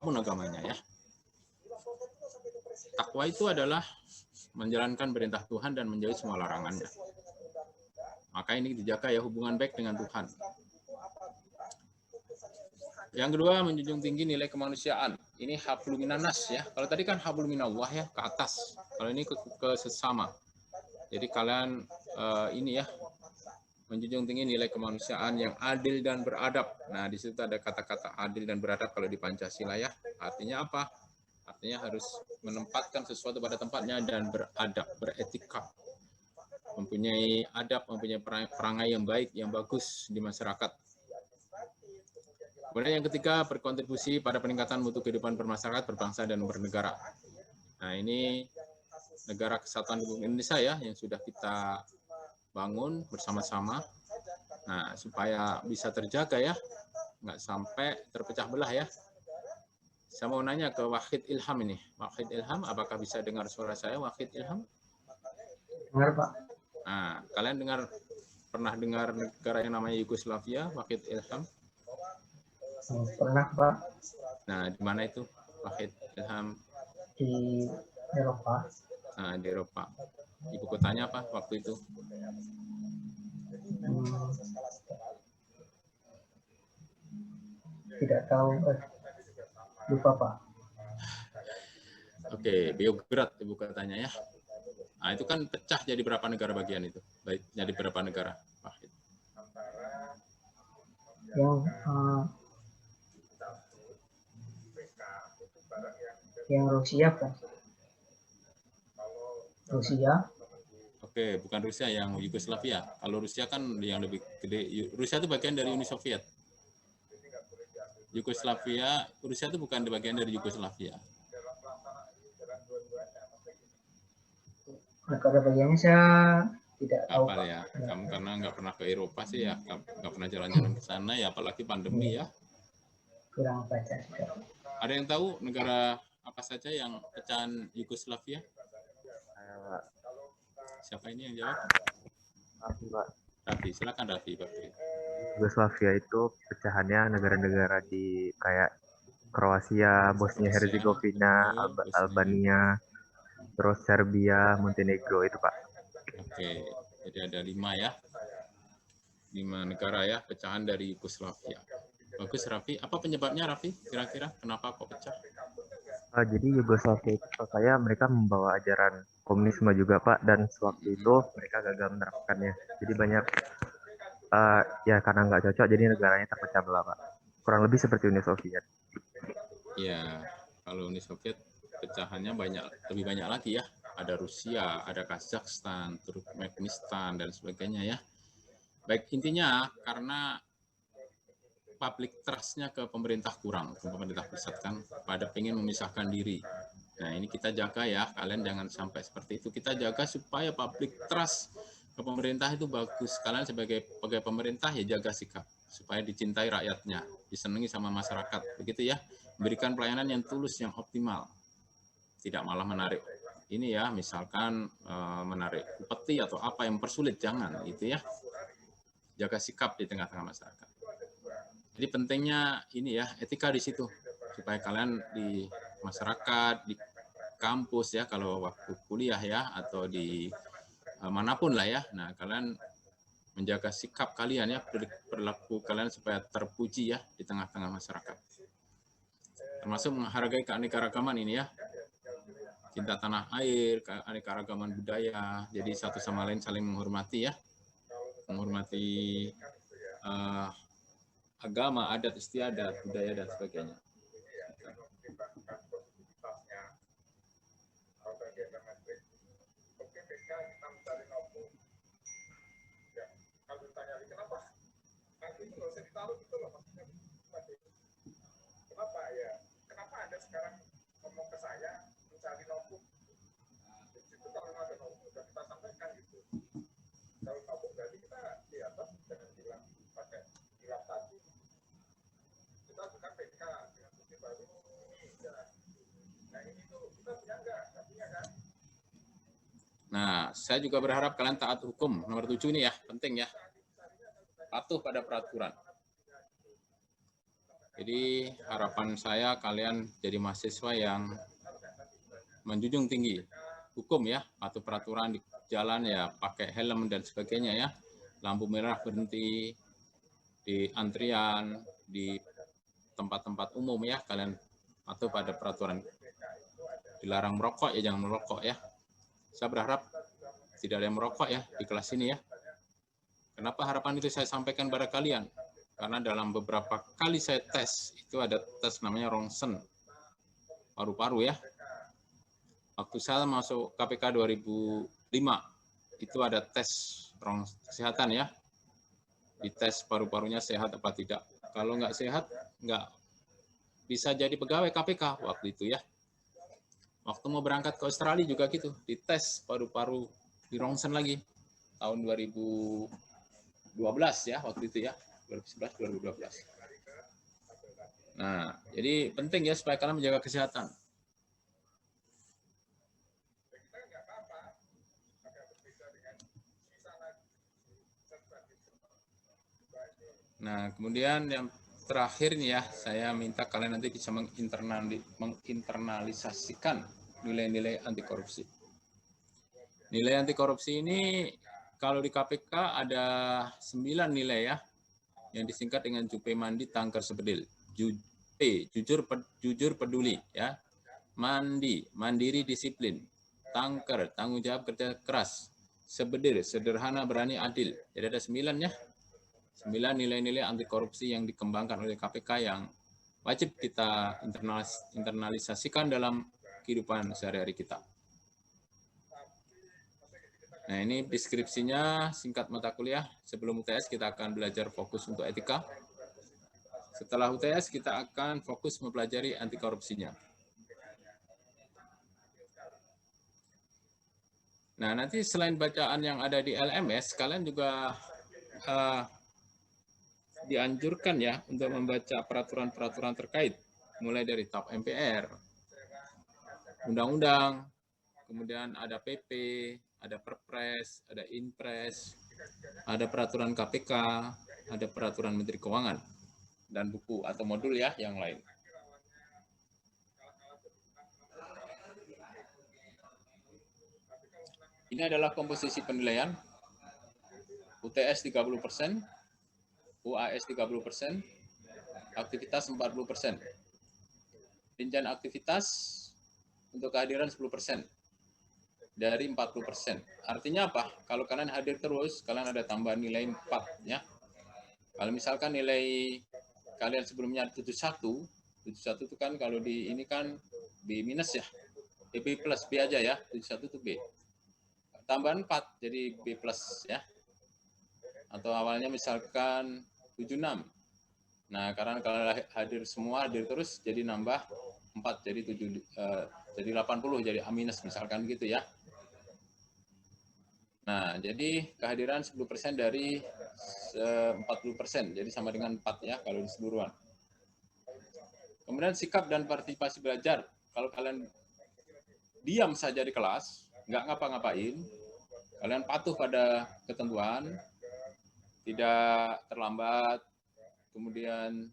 apapun agamanya ya. Takwa itu adalah menjalankan perintah Tuhan dan menjauhi semua larangannya. Maka ini dijaga ya hubungan baik dengan Tuhan. Yang kedua, menjunjung tinggi nilai kemanusiaan. Ini hablum minanas ya. Kalau tadi kan hablum minallah ya, ke atas. Kalau ini ke sesama. Jadi kalian ini ya, menjunjung tinggi nilai kemanusiaan yang adil dan beradab. Nah, di situ ada kata-kata adil dan beradab kalau di Pancasila ya. Artinya apa? Artinya harus menempatkan sesuatu pada tempatnya dan beradab, beretika. Mempunyai adab, mempunyai perangai yang baik, yang bagus di masyarakat. Kemudian yang ketiga, berkontribusi pada peningkatan mutu kehidupan bermasyarakat, berbangsa, dan bernegara. Nah, ini negara kesatuan Republik Indonesia ya, yang sudah kita bangun bersama-sama. Nah, supaya bisa terjaga ya, nggak sampai terpecah belah ya. Saya mau nanya ke Wahid Ilham ini. Wahid Ilham, apakah bisa dengar suara saya, Wahid Ilham? Dengar, Pak. Nah, kalian pernah dengar negara yang namanya Yugoslavia, Wahid Ilham? Pernah, Pak. Nah, di mana itu, Wahid Ilham? Di Eropa. Nah, di Eropa. Ibu kotanya apa waktu itu? Tidak tahu. Lupa, Pak. Oke, Beograd ibu kotanya ya. Nah, itu kan pecah jadi berapa negara bagian itu? Baik, jadi berapa negara, Wahid? Yang Rusia kan? Rusia. Oke, bukan Rusia, yang Yugoslavia. Kalau Rusia kan yang lebih gede. Rusia itu bagian dari Uni Soviet. Rusia itu bukan bagian dari Yugoslavia. Negara bagiannya saya tidak tahu, Pak. Ya, kamu karena nggak pernah ke Eropa sih ya, nggak pernah jalan-jalan ke sana ya, apalagi pandemi ya. Kurang baca juga. Ada yang tahu negara apa saja yang pecahan Yugoslavia? Siapa ini yang jawab? Raffi, Pak. Raffi, silakan Raffi. Yugoslavia itu pecahannya negara-negara di kayak Kroasia, Bosnia Herzegovina, Albania, terus Serbia, Montenegro itu, Pak. Oke, jadi ada 5 ya. 5 negara ya, pecahan dari Yugoslavia. Bagus Raffi, apa penyebabnya Raffi? Kira-kira kenapa kok pecah? Jadi Yugoslavia itu kayak mereka membawa ajaran komunisme juga, Pak, dan sewaktu itu mereka gagal menerapkannya. Jadi banyak ya karena nggak cocok, jadi negaranya terpecah belah, Pak. Kurang lebih seperti Uni Soviet. Ya, kalau Uni Soviet pecahannya lebih banyak lagi ya. Ada Rusia, ada Kazakhstan, Turkmenistan, dan sebagainya ya. Baik, intinya karena public trust-nya ke pemerintah kurang, ke pemerintah pusat kan, pada pengen memisahkan diri. Nah, ini kita jaga ya, kalian jangan sampai seperti itu. Kita jaga supaya public trust ke pemerintah itu bagus. Kalian sebagai pegawai pemerintah ya jaga sikap, supaya dicintai rakyatnya, disenangi sama masyarakat. Begitu ya, berikan pelayanan yang tulus, yang optimal. Tidak malah menarik. Ini ya, misalkan menarik upeti atau apa yang mempersulit, jangan gitu ya. Jaga sikap di tengah-tengah masyarakat. Jadi pentingnya ini ya, etika di situ. Supaya kalian di masyarakat, di kampus ya, kalau waktu kuliah ya, atau di manapun lah ya. Nah, kalian menjaga sikap kalian ya, perilaku kalian supaya terpuji ya di tengah-tengah masyarakat. Termasuk menghargai keanekaragaman ini ya. Cinta tanah air, keanekaragaman budaya. Jadi satu sama lain saling menghormati ya. Menghormati agama, adat istiadat, budaya, dan sebagainya. Kenapa Anda sekarang ngomong ke saya mencari notebook? Itu kalau ada notebook sudah kita sampaikan gitu. Kalau notebook berarti kita di atas dengan bilang pakai bilang tadi. Kita bukan PK dengan bukti baru ini ya. Nah ini tuh kita punya nggak punya kan? Nah, saya juga berharap kalian taat hukum. Nomor 7 ini ya, penting ya. Patuh pada peraturan. Jadi harapan saya kalian jadi mahasiswa yang menjunjung tinggi hukum ya, atau peraturan di jalan ya, pakai helm dan sebagainya ya. Lampu merah berhenti, di antrian, di tempat-tempat umum ya, kalian atau pada peraturan. Dilarang merokok ya, jangan merokok ya. Saya berharap tidak ada yang merokok ya di kelas ini ya. Kenapa harapan itu saya sampaikan pada kalian? Karena dalam beberapa kali saya tes, itu ada tes namanya rongsen paru-paru ya. Waktu saya masuk KPK 2005, itu ada tes kesehatan ya. Dites paru-parunya sehat apa tidak. Kalau nggak sehat, nggak bisa jadi pegawai KPK waktu itu ya. Waktu mau berangkat ke Australia juga gitu, dites paru-paru, di rongsen lagi. Tahun 2012 ya, waktu itu ya. 2011-2012. Nah, jadi penting ya supaya kalian menjaga kesehatan. Nah, kemudian yang terakhir nih ya, saya minta kalian nanti bisa menginternalisasikan nilai-nilai anti korupsi. Nilai anti korupsi ini kalau di KPK ada 9 nilai ya, yang disingkat dengan Jupe Mandi Tangker Sepedil. Jujur peduli ya. Mandi, mandiri disiplin. Tangker, tanggung jawab kerja keras. Sebedir, sederhana berani adil. Jadi ada 9 ya. 9 nilai-nilai anti korupsi yang dikembangkan oleh KPK yang wajib kita internalisasikan dalam kehidupan sehari-hari kita. Nah, ini deskripsinya singkat mata kuliah. Sebelum UTS kita akan belajar fokus untuk etika. Setelah UTS kita akan fokus mempelajari anti korupsinya. Nah, nanti selain bacaan yang ada di LMS, kalian juga dianjurkan ya untuk membaca peraturan-peraturan terkait, mulai dari TAP MPR, undang-undang, kemudian ada PP, ada Perpres, ada Inpres, ada peraturan KPK, ada peraturan Menteri Keuangan, dan buku atau modul ya yang lain. Ini adalah komposisi penilaian. UTS 30%, UAS 30%, aktivitas 40%. Rincian aktivitas untuk kehadiran 10%. Dari 40%. Artinya apa? Kalau kalian hadir terus, kalian ada tambahan nilai 4 ya. Kalau misalkan nilai kalian sebelumnya 71 itu kan kalau di ini kan B minus ya. B plus B aja ya, 71 itu B. Tambahan 4 jadi B plus ya. Atau awalnya misalkan 76. Nah, karena kalau hadir semua, hadir terus jadi nambah 4 jadi 80 jadi A minus misalkan gitu ya. Nah, jadi kehadiran 10% dari 40%, jadi sama dengan 4 ya kalau keseluruhan. Kemudian sikap dan partisipasi belajar. Kalau kalian diam saja di kelas, nggak ngapa-ngapain, kalian patuh pada ketentuan, tidak terlambat, kemudian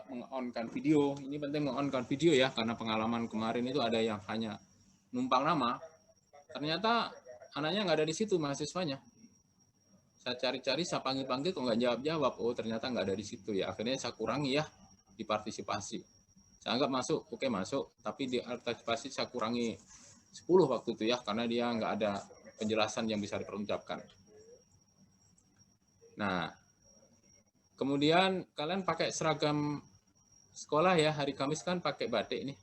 meng-on-kan video. Ini penting meng-on-kan video ya, karena pengalaman kemarin itu ada yang hanya numpang nama, ternyata anaknya nggak ada di situ, mahasiswanya. Saya cari-cari, saya panggil-panggil, kok nggak jawab-jawab. Oh, ternyata nggak ada di situ ya. Akhirnya saya kurangi ya di partisipasi. Saya anggap masuk, oke masuk. Tapi di partisipasi saya kurangi 10 waktu itu ya, karena dia nggak ada penjelasan yang bisa diperucapkan. Nah, kemudian kalian pakai seragam sekolah ya. Hari Kamis kan pakai batik nih.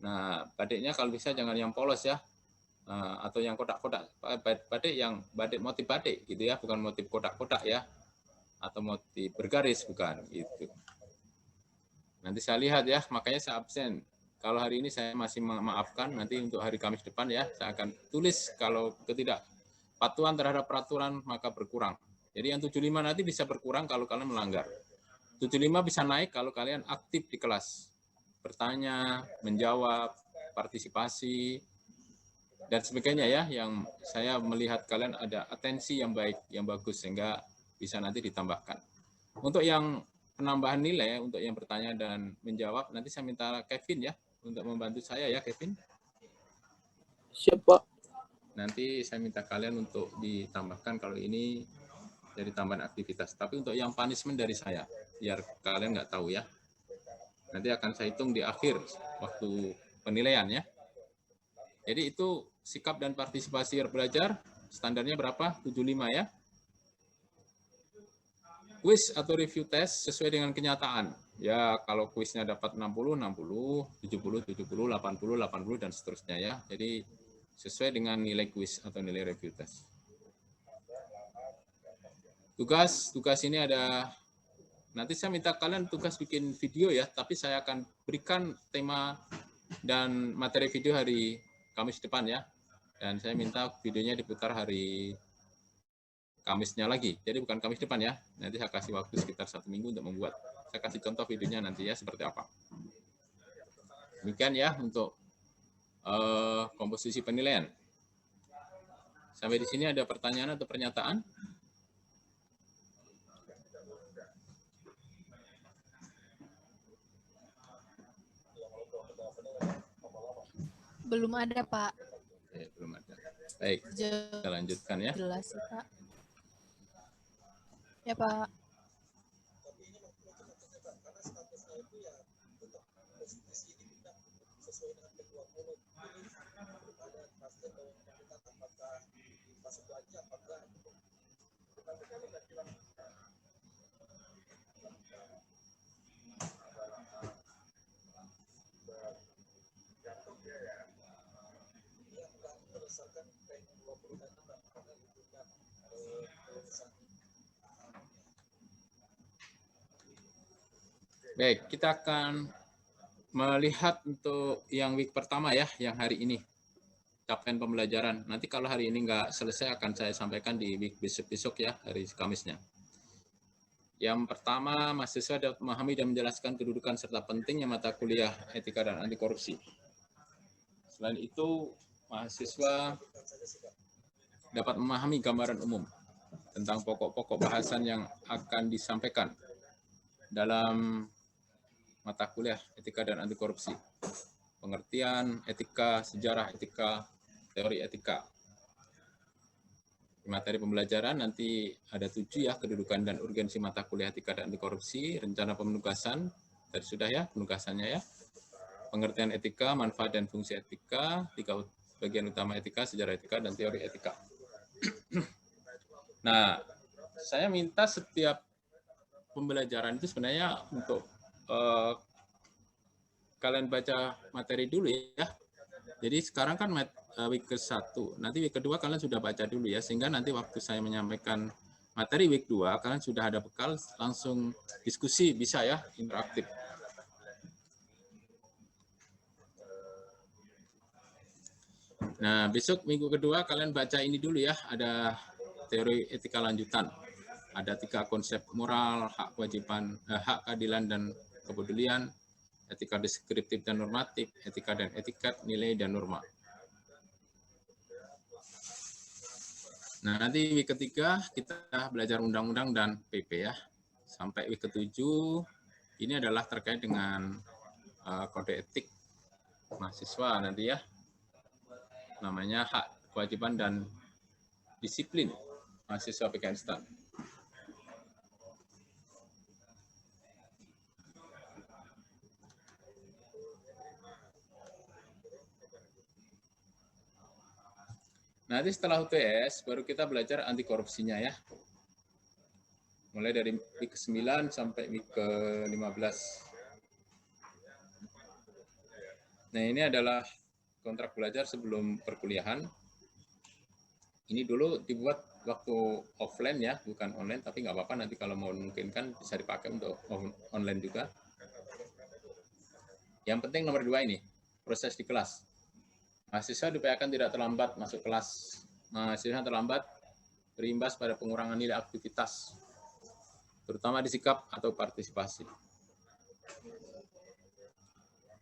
Nah, batiknya kalau bisa jangan yang polos ya. Atau yang kotak-kotak, batik yang motif batik gitu ya, bukan motif kotak-kotak ya, atau motif bergaris, bukan gitu. Nanti saya lihat ya, makanya saya absen. Kalau hari ini saya masih memaafkan, nanti untuk hari Kamis depan ya saya akan tulis kalau ketidakpatuhan terhadap peraturan maka berkurang. Jadi yang 75 nanti bisa berkurang kalau kalian melanggar. 75 bisa naik kalau kalian aktif di kelas, bertanya, menjawab, partisipasi, dan sebagainya ya, yang saya melihat kalian ada atensi yang baik, yang bagus, sehingga bisa nanti ditambahkan. Untuk yang penambahan nilai untuk yang bertanya dan menjawab, nanti saya minta Kevin ya untuk membantu saya ya, Kevin. Siap, Pak. Nanti saya minta kalian untuk ditambahkan kalau ini dari tambahan aktivitas. Tapi untuk yang punishment dari saya, biar kalian nggak tahu ya. Nanti akan saya hitung di akhir waktu penilaian ya. Jadi itu sikap dan partisipasi belajar, standarnya berapa? 75 ya. Quiz atau review test sesuai dengan kenyataan. Ya, kalau kuisnya dapat 60, 60, 70, 70, 80, 80, dan seterusnya ya. Jadi sesuai dengan nilai quiz atau nilai review test. Tugas ini ada, nanti saya minta kalian tugas bikin video ya, tapi saya akan berikan tema dan materi video hari Kamis depan ya. Dan saya minta videonya diputar hari Kamisnya lagi, jadi bukan Kamis depan ya. Nanti saya kasih waktu sekitar 1 minggu untuk membuat. Saya kasih contoh videonya nanti ya seperti apa. Demikian ya untuk komposisi penilaian. Sampai di sini ada pertanyaan atau pernyataan? Belum ada, Pak. Belum ada. Baik, kita lanjutkan ya. Jelas, Pak. Ya, Pak. Baik, kita akan melihat untuk yang week pertama ya, yang hari ini. Capaian pembelajaran. Nanti kalau hari ini nggak selesai akan saya sampaikan di week besok-besok ya, hari Kamisnya. Yang pertama, mahasiswa dapat memahami dan menjelaskan kedudukan serta pentingnya mata kuliah etika dan anti korupsi. Selain itu, mahasiswa dapat memahami gambaran umum tentang pokok-pokok bahasan yang akan disampaikan dalam mata kuliah etika dan anti korupsi. Pengertian etika, sejarah etika, teori etika. Di materi pembelajaran nanti ada 7 ya, kedudukan dan urgensi mata kuliah etika dan anti korupsi, rencana penugasan, tadi sudah ya penugasannya ya. Pengertian etika, manfaat dan fungsi etika, 3 bagian utama etika, sejarah etika, dan teori etika. Nah, saya minta setiap pembelajaran itu sebenarnya untuk kalian baca materi dulu ya. Jadi sekarang kan week ke-1, nanti week kedua kalian sudah baca dulu ya, sehingga nanti waktu saya menyampaikan materi week 2, kalian sudah ada bekal, langsung diskusi bisa ya, interaktif. Nah, besok minggu kedua kalian baca ini dulu ya, ada teori etika lanjutan. Ada 3 konsep moral, hak kewajiban, hak keadilan dan kepedulian, etika deskriptif dan normatif, etika dan etiket, nilai dan norma. Nah, nanti week ketiga kita belajar undang-undang dan PP ya. Sampai week ke-7, ini adalah terkait dengan kode etik mahasiswa nanti ya. Namanya hak, kewajiban, dan disiplin mahasiswa PKN STAN. Nanti setelah UTS, baru kita belajar anti korupsinya ya. Mulai dari week ke-9 sampai week ke-15. Nah, ini adalah kontrak belajar sebelum perkuliahan. Ini dulu dibuat waktu offline ya, bukan online, tapi nggak apa-apa nanti kalau mau memungkinkan bisa dipakai untuk online juga. Yang penting nomor 2 ini, proses di kelas. Mahasiswa diupayakan tidak terlambat masuk kelas. Mahasiswa terlambat berimbas pada pengurangan nilai aktivitas, terutama di sikap atau partisipasi.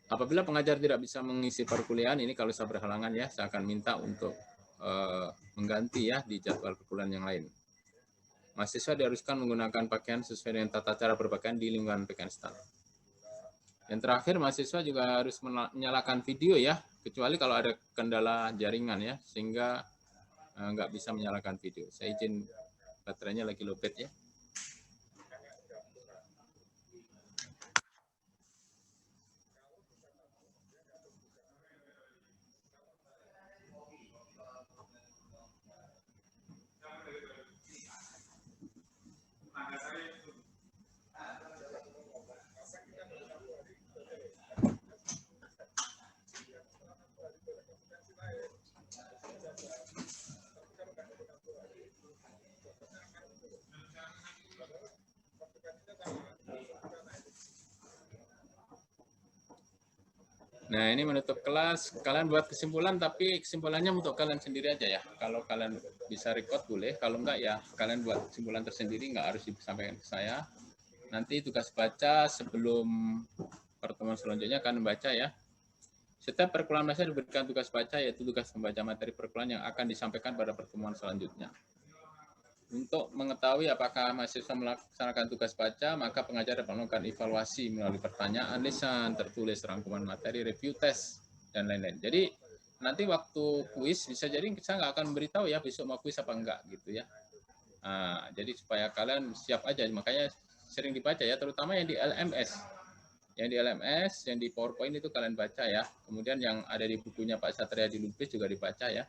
Apabila pengajar tidak bisa mengisi perkuliahan, ini kalau saya berhalangan ya, saya akan minta untuk mengganti ya di jadwal perkuliahan yang lain. mahasiswa diharuskan menggunakan pakaian sesuai dengan tata cara berpakaian di lingkungan PKN-STAN. Yang terakhir, mahasiswa juga harus menyalakan video ya, kecuali kalau ada kendala jaringan ya, sehingga nggak bisa menyalakan video. Saya izin, baterainya lagi lowbat ya. Nah, ini menutup kelas. Kalian buat kesimpulan, tapi kesimpulannya untuk kalian sendiri aja ya. Kalau kalian bisa record boleh, kalau enggak ya kalian buat kesimpulan tersendiri, enggak harus disampaikan ke saya. Nanti tugas baca sebelum pertemuan selanjutnya akan membaca ya. Setiap perkuliahan mahasiswa diberikan tugas baca, yaitu tugas membaca materi perkuliahan yang akan disampaikan pada pertemuan selanjutnya. Untuk mengetahui apakah mahasiswa melaksanakan tugas baca, maka pengajar dapat melakukan evaluasi melalui pertanyaan, lisan, tertulis, rangkuman materi, review tes, dan lain-lain. Jadi nanti waktu kuis bisa jadi saya nggak akan memberitahu ya besok mau kuis apa enggak gitu ya. Nah, jadi supaya kalian siap aja, makanya sering dibaca ya, terutama yang di LMS. Yang di LMS, yang di PowerPoint itu kalian baca ya. Kemudian yang ada di bukunya Pak Satria di Lubis juga dibaca ya.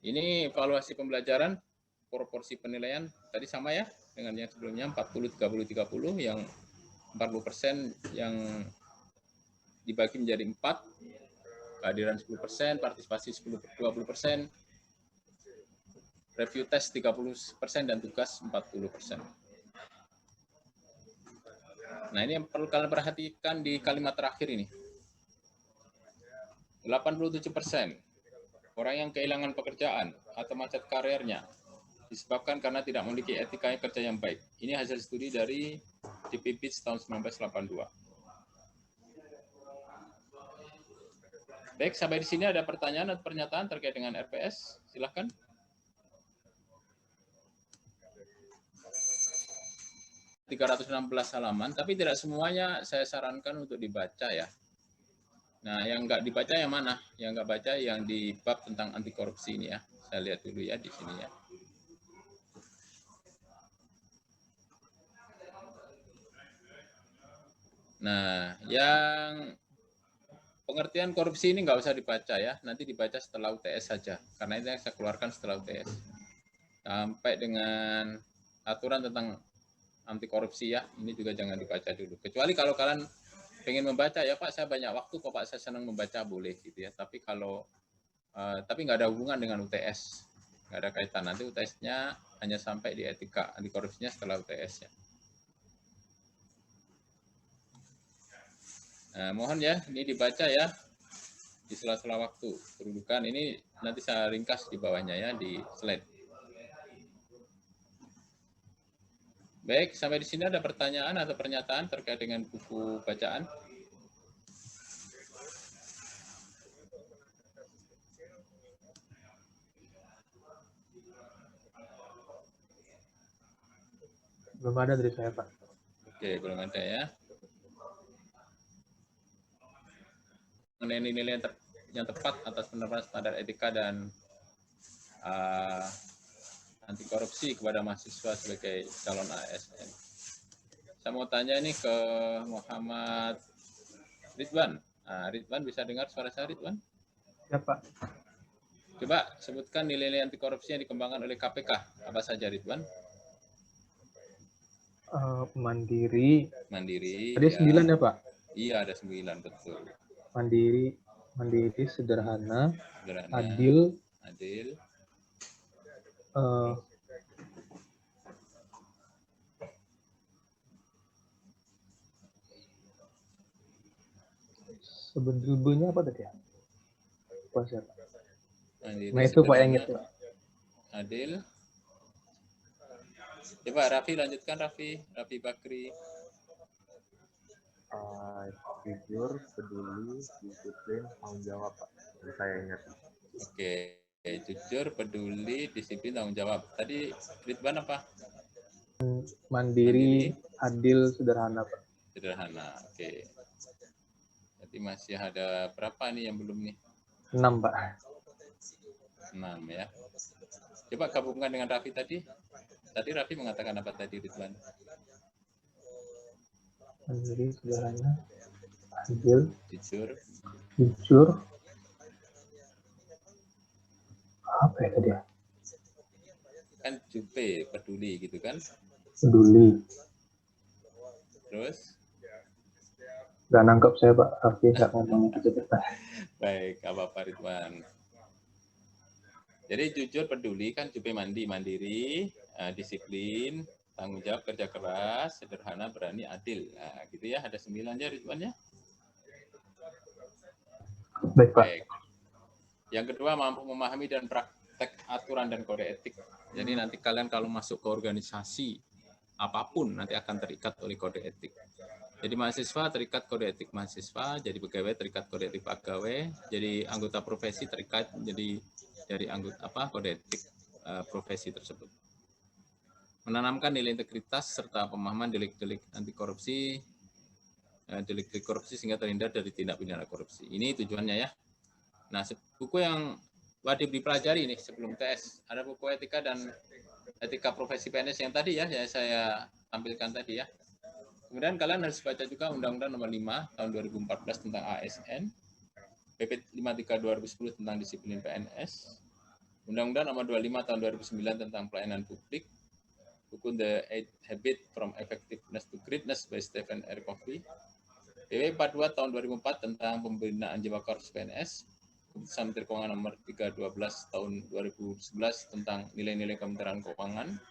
Ini evaluasi pembelajaran, proporsi penilaian tadi sama ya dengan yang sebelumnya 40 30 30 yang 40% yang dibagi menjadi 4, kehadiran 10%, partisipasi 20%, review tes 30% dan tugas 40%. Nah, ini yang perlu kalian perhatikan di kalimat terakhir ini. 87% orang yang kehilangan pekerjaan atau macet karirnya disebabkan karena tidak memiliki etika kerja yang baik. Ini hasil studi dari DPPIS tahun 1982. Baik, sampai di sini ada pertanyaan atau pernyataan terkait dengan RPS? Silahkan. Halaman, tapi tidak semuanya saya sarankan untuk dibaca ya. Nah, yang nggak dibaca yang mana? Yang nggak baca yang di bab tentang anti korupsi ini ya. Saya lihat dulu ya di sini ya. Nah, yang pengertian korupsi ini nggak usah dibaca ya. Nanti dibaca setelah UTS saja. Karena itu yang saya keluarkan setelah UTS. Sampai dengan aturan tentang anti korupsi ya. Ini juga jangan dibaca dulu. Kecuali kalau kalian pengen membaca ya Pak, saya banyak waktu kok Pak, saya senang membaca boleh gitu ya. Tapi kalau tapi nggak ada hubungan dengan UTS, nggak ada kaitan. Nanti UTS-nya hanya sampai di etika anti korupsinya setelah UTS ya. Nah, mohon ya ini dibaca ya di sela-sela waktu. Kedudukan ini nanti saya ringkas di bawahnya ya di slide. Baik, sampai di sini ada pertanyaan atau pernyataan terkait dengan buku bacaan? Belum ada dari saya, Pak. Oke, belum ada ya. Mengenai nilai yang tepat atas penerapan standar etika dan anti korupsi kepada mahasiswa sebagai calon ASN. Saya mau tanya ini ke Muhammad Ridwan. Nah, Ridwan bisa dengar suara saya, Ridwan? Ya, Pak. Coba sebutkan nilai-nilai anti korupsi yang dikembangkan oleh KPK. Apa saja, Ridwan? Mandiri. Mandiri. Ada ya. 9 ya, Pak? Iya, ada 9, betul. Mandiri, sederhana, adil, sebenarnya apa tadi ya? Mandiri, nah itu Pak yang itu. Adil. Coba Raffi lanjutkan, Raffi Bakri. Jujur, peduli, disiplin, tanggung jawab Pak. Saya ingat. Oke. Jujur, peduli, disiplin, tanggung jawab. Tadi Ridwan apa? Mandiri, adil, sederhana, Pak. Sederhana, oke. Jadi masih ada berapa nih yang belum nih? 6, Pak. 6 ya. Coba gabungkan dengan Raffi tadi. Tadi Raffi mengatakan apa tadi, Ridwan? Mandiri, sederhana, adil, jujur. Apa ya tadi ya? Kan jupe, peduli gitu kan? Peduli. Terus? Gak nangkep saya, Pak. Raffi nggak ngomong gitu. Baik, apa-apa Ridwan. Jadi jujur, peduli kan jupe, mandiri, disiplin, tanggung jawab, kerja keras, sederhana, berani, adil. Nah, gitu ya, ada 9 ya Ridwan ya. Baik, Pak. Baik. Yang kedua, mampu memahami dan praktek aturan dan kode etik. Jadi nanti kalian kalau masuk ke organisasi apapun nanti akan terikat oleh kode etik. Jadi mahasiswa terikat kode etik mahasiswa, jadi pegawai terikat kode etik pegawai, jadi anggota profesi terikat jadi dari anggota kode etik profesi tersebut. Menanamkan nilai integritas serta pemahaman delik-delik anti korupsi, delik-delik korupsi sehingga terhindar dari tindak pidana korupsi. Ini tujuannya ya. Nah, buku yang wajib dipelajari nih sebelum tes, ada buku etika dan etika profesi PNS yang tadi ya, yang saya tampilkan tadi ya. Kemudian kalian harus baca juga Undang-Undang Nomor 5 Tahun 2014 tentang ASN, PP 53 2010 tentang disiplin PNS, Undang-Undang Nomor 25 Tahun 2009 tentang pelayanan publik, buku The 8 Habits from Effectiveness to Greatness by Stephen R. Covey, PP 42 Tahun 2004 tentang pembinaan jiwa korps PNS, Keputusan Menteri Keuangan Nomor 312 Tahun 2011 tentang nilai-nilai Kementerian Keuangan.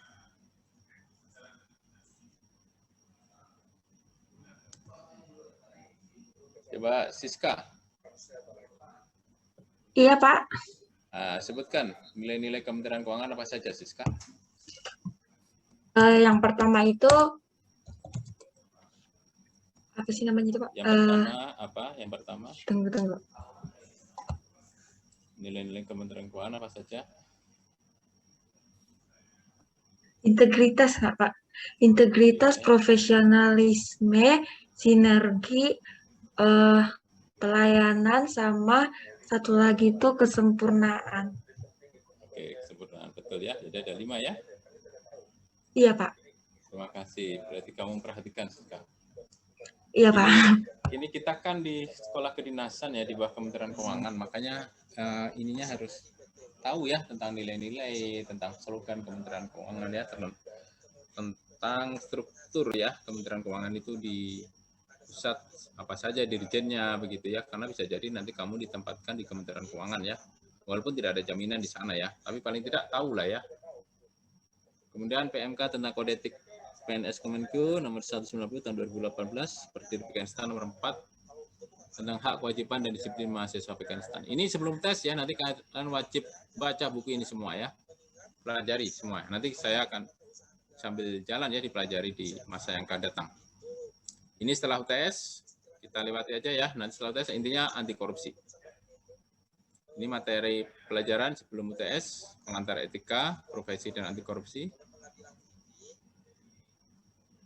Coba Siska. Iya, Pak. Sebutkan nilai-nilai Kementerian Keuangan apa saja, Siska? Yang pertama itu apa sih namanya itu, Pak? Yang pertama apa? Yang pertama? Tunggu. Nilai-nilai Kementerian Keuangan apa saja? Integritas, Pak. Integritas, profesionalisme, sinergi, pelayanan, sama satu lagi itu kesempurnaan. Oke, kesempurnaan. Betul ya. Jadi ada 5 ya? Iya, Pak. Terima kasih. Berarti kamu memperhatikan, Siska. Iya, Pak. Ini kita kan di sekolah kedinasan ya, di bawah Kementerian Keuangan. Makanya ininya harus tahu ya tentang nilai-nilai, tentang slogan Kementerian Keuangan ya, tentang struktur ya Kementerian Keuangan itu di pusat apa saja dirjennya begitu ya, karena bisa jadi nanti kamu ditempatkan di Kementerian Keuangan ya, walaupun tidak ada jaminan di sana ya, tapi paling tidak tahu lah ya. Kemudian PMK tentang kode etik PNS Kemenkeu nomor 190 tahun 2018 seperti di Pekenstan nomor 4 tentang hak, kewajiban, dan disiplin mahasiswa Pekenstan. Ini sebelum tes ya, nanti kalian wajib baca buku ini semua ya, pelajari semua. Nanti saya akan sambil jalan ya dipelajari di masa yang akan datang. Ini setelah tes, kita lewati aja ya. Nanti setelah tes intinya anti korupsi. Ini materi pelajaran sebelum UTS, pengantar etika, profesi, dan anti korupsi.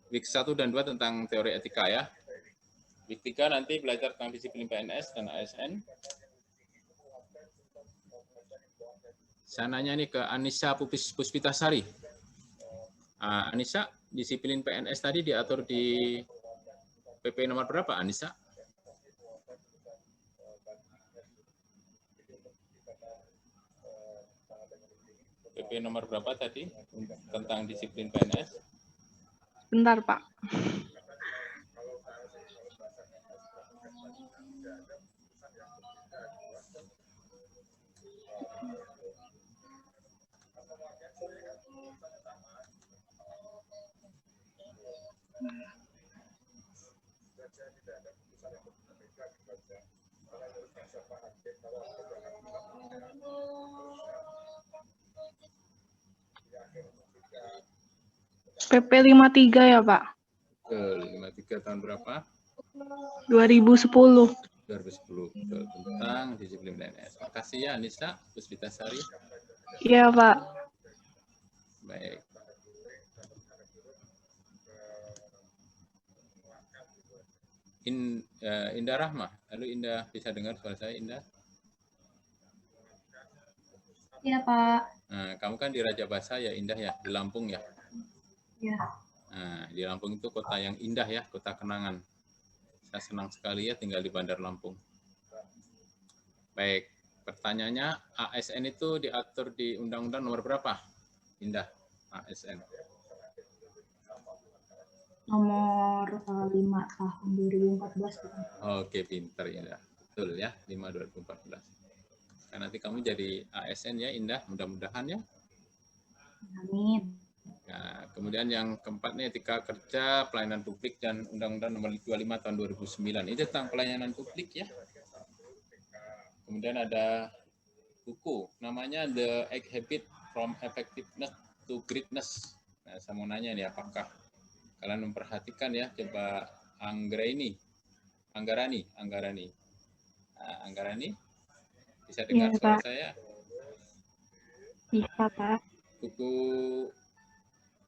Week 1 dan 2 tentang teori etika ya. Week 3 nanti belajar tentang disiplin PNS dan ASN. Saya nanya nih ke Anissa Puspitasari. Anissa, disiplin PNS tadi diatur di PP nomor berapa, Anissa? PP nomor berapa tadi tentang disiplin PNS? Bentar, Pak. PP 53 ya, Pak? Betul, 53 tahun berapa? 2010. 2010, betul, tentang disiplin PNS. Makasih ya Anissa Puspitasari. Iya, Pak. Baik. Indah Rahma, halo Indah, bisa dengar suara saya Indah? Iya, Pak. Nah, kamu kan di Raja Basa ya Indah ya, di Lampung ya? Iya. Nah, di Lampung itu kota yang indah ya, kota kenangan. Saya senang sekali ya tinggal di Bandar Lampung. Baik, pertanyaannya ASN itu diatur di Undang-Undang nomor berapa? Indah, ASN. Nomor 5 tahun 2014. Oke, pinter Indah. Betul ya, 5 2014. Kan nanti kamu jadi ASN ya Indah, mudah-mudahan ya. Amin. Nah, kemudian yang keempat nih etika kerja, pelayanan publik dan Undang-Undang nomor 25 tahun 2009. Itu tentang pelayanan publik ya. Kemudian ada buku namanya The 8 Habits from Effectiveness to Greatness. Nah, saya mau nanya nih apakah kalian memperhatikan ya, coba Anggarani. Nah, Anggarani, bisa dengar Iya, suara Pak. saya? Bisa, Pak. Buku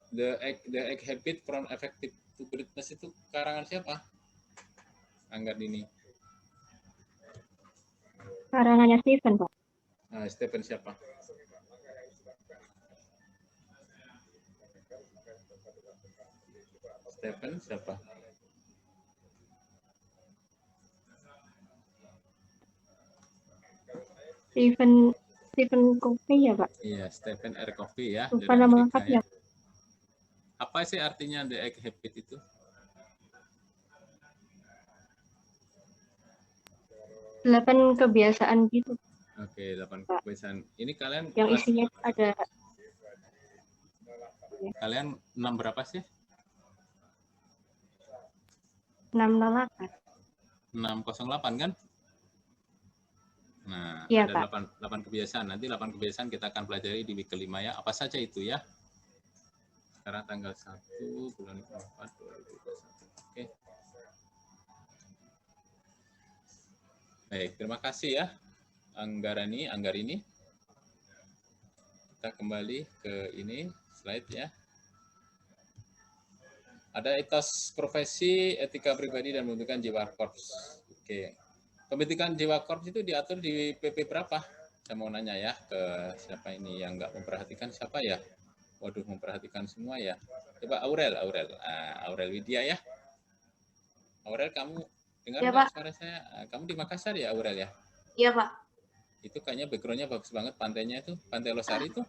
The 8 Habits from Effective to Greatness itu karangan siapa? Anggarani. Karangannya Steven, Pak. Nah, Stephen siapa? Stephen siapa? Stephen Covey ya, Pak? Iya, Stephen R. Covey ya. Lupa dari nama Amerika lengkapnya. ya. Apa sih artinya The 8 Habits itu? Delapan kebiasaan gitu. Oke, 8 kebiasaan. Ini kalian Yang kelas, isinya ada kalian 6 berapa sih? 608. 608 kan? Nah, Iya, ada Pak. 8 kebiasaan. Nanti 8 kebiasaan kita akan pelajari di week kelima ya. Apa saja itu ya? Sekarang tanggal 1 bulan 4 2021. Oke. Baik, terima kasih ya Anggarini. Kita kembali ke ini slide ya. Ada etos profesi, etika pribadi dan pembentukan jiwa korps. Oke. Pembentukan jiwa korps itu diatur di PP berapa? Saya mau nanya ya ke siapa ini yang nggak memperhatikan, siapa ya? Waduh, memperhatikan semua ya. Coba Aurel. Aurel Widya ya. Aurel, kamu dengar Ya, nggak Pak. suara saya? Kamu di Makassar ya Aurel ya? Iya, Pak. Itu kayaknya background-nya bagus banget, pantainya itu, Pantai Losari itu.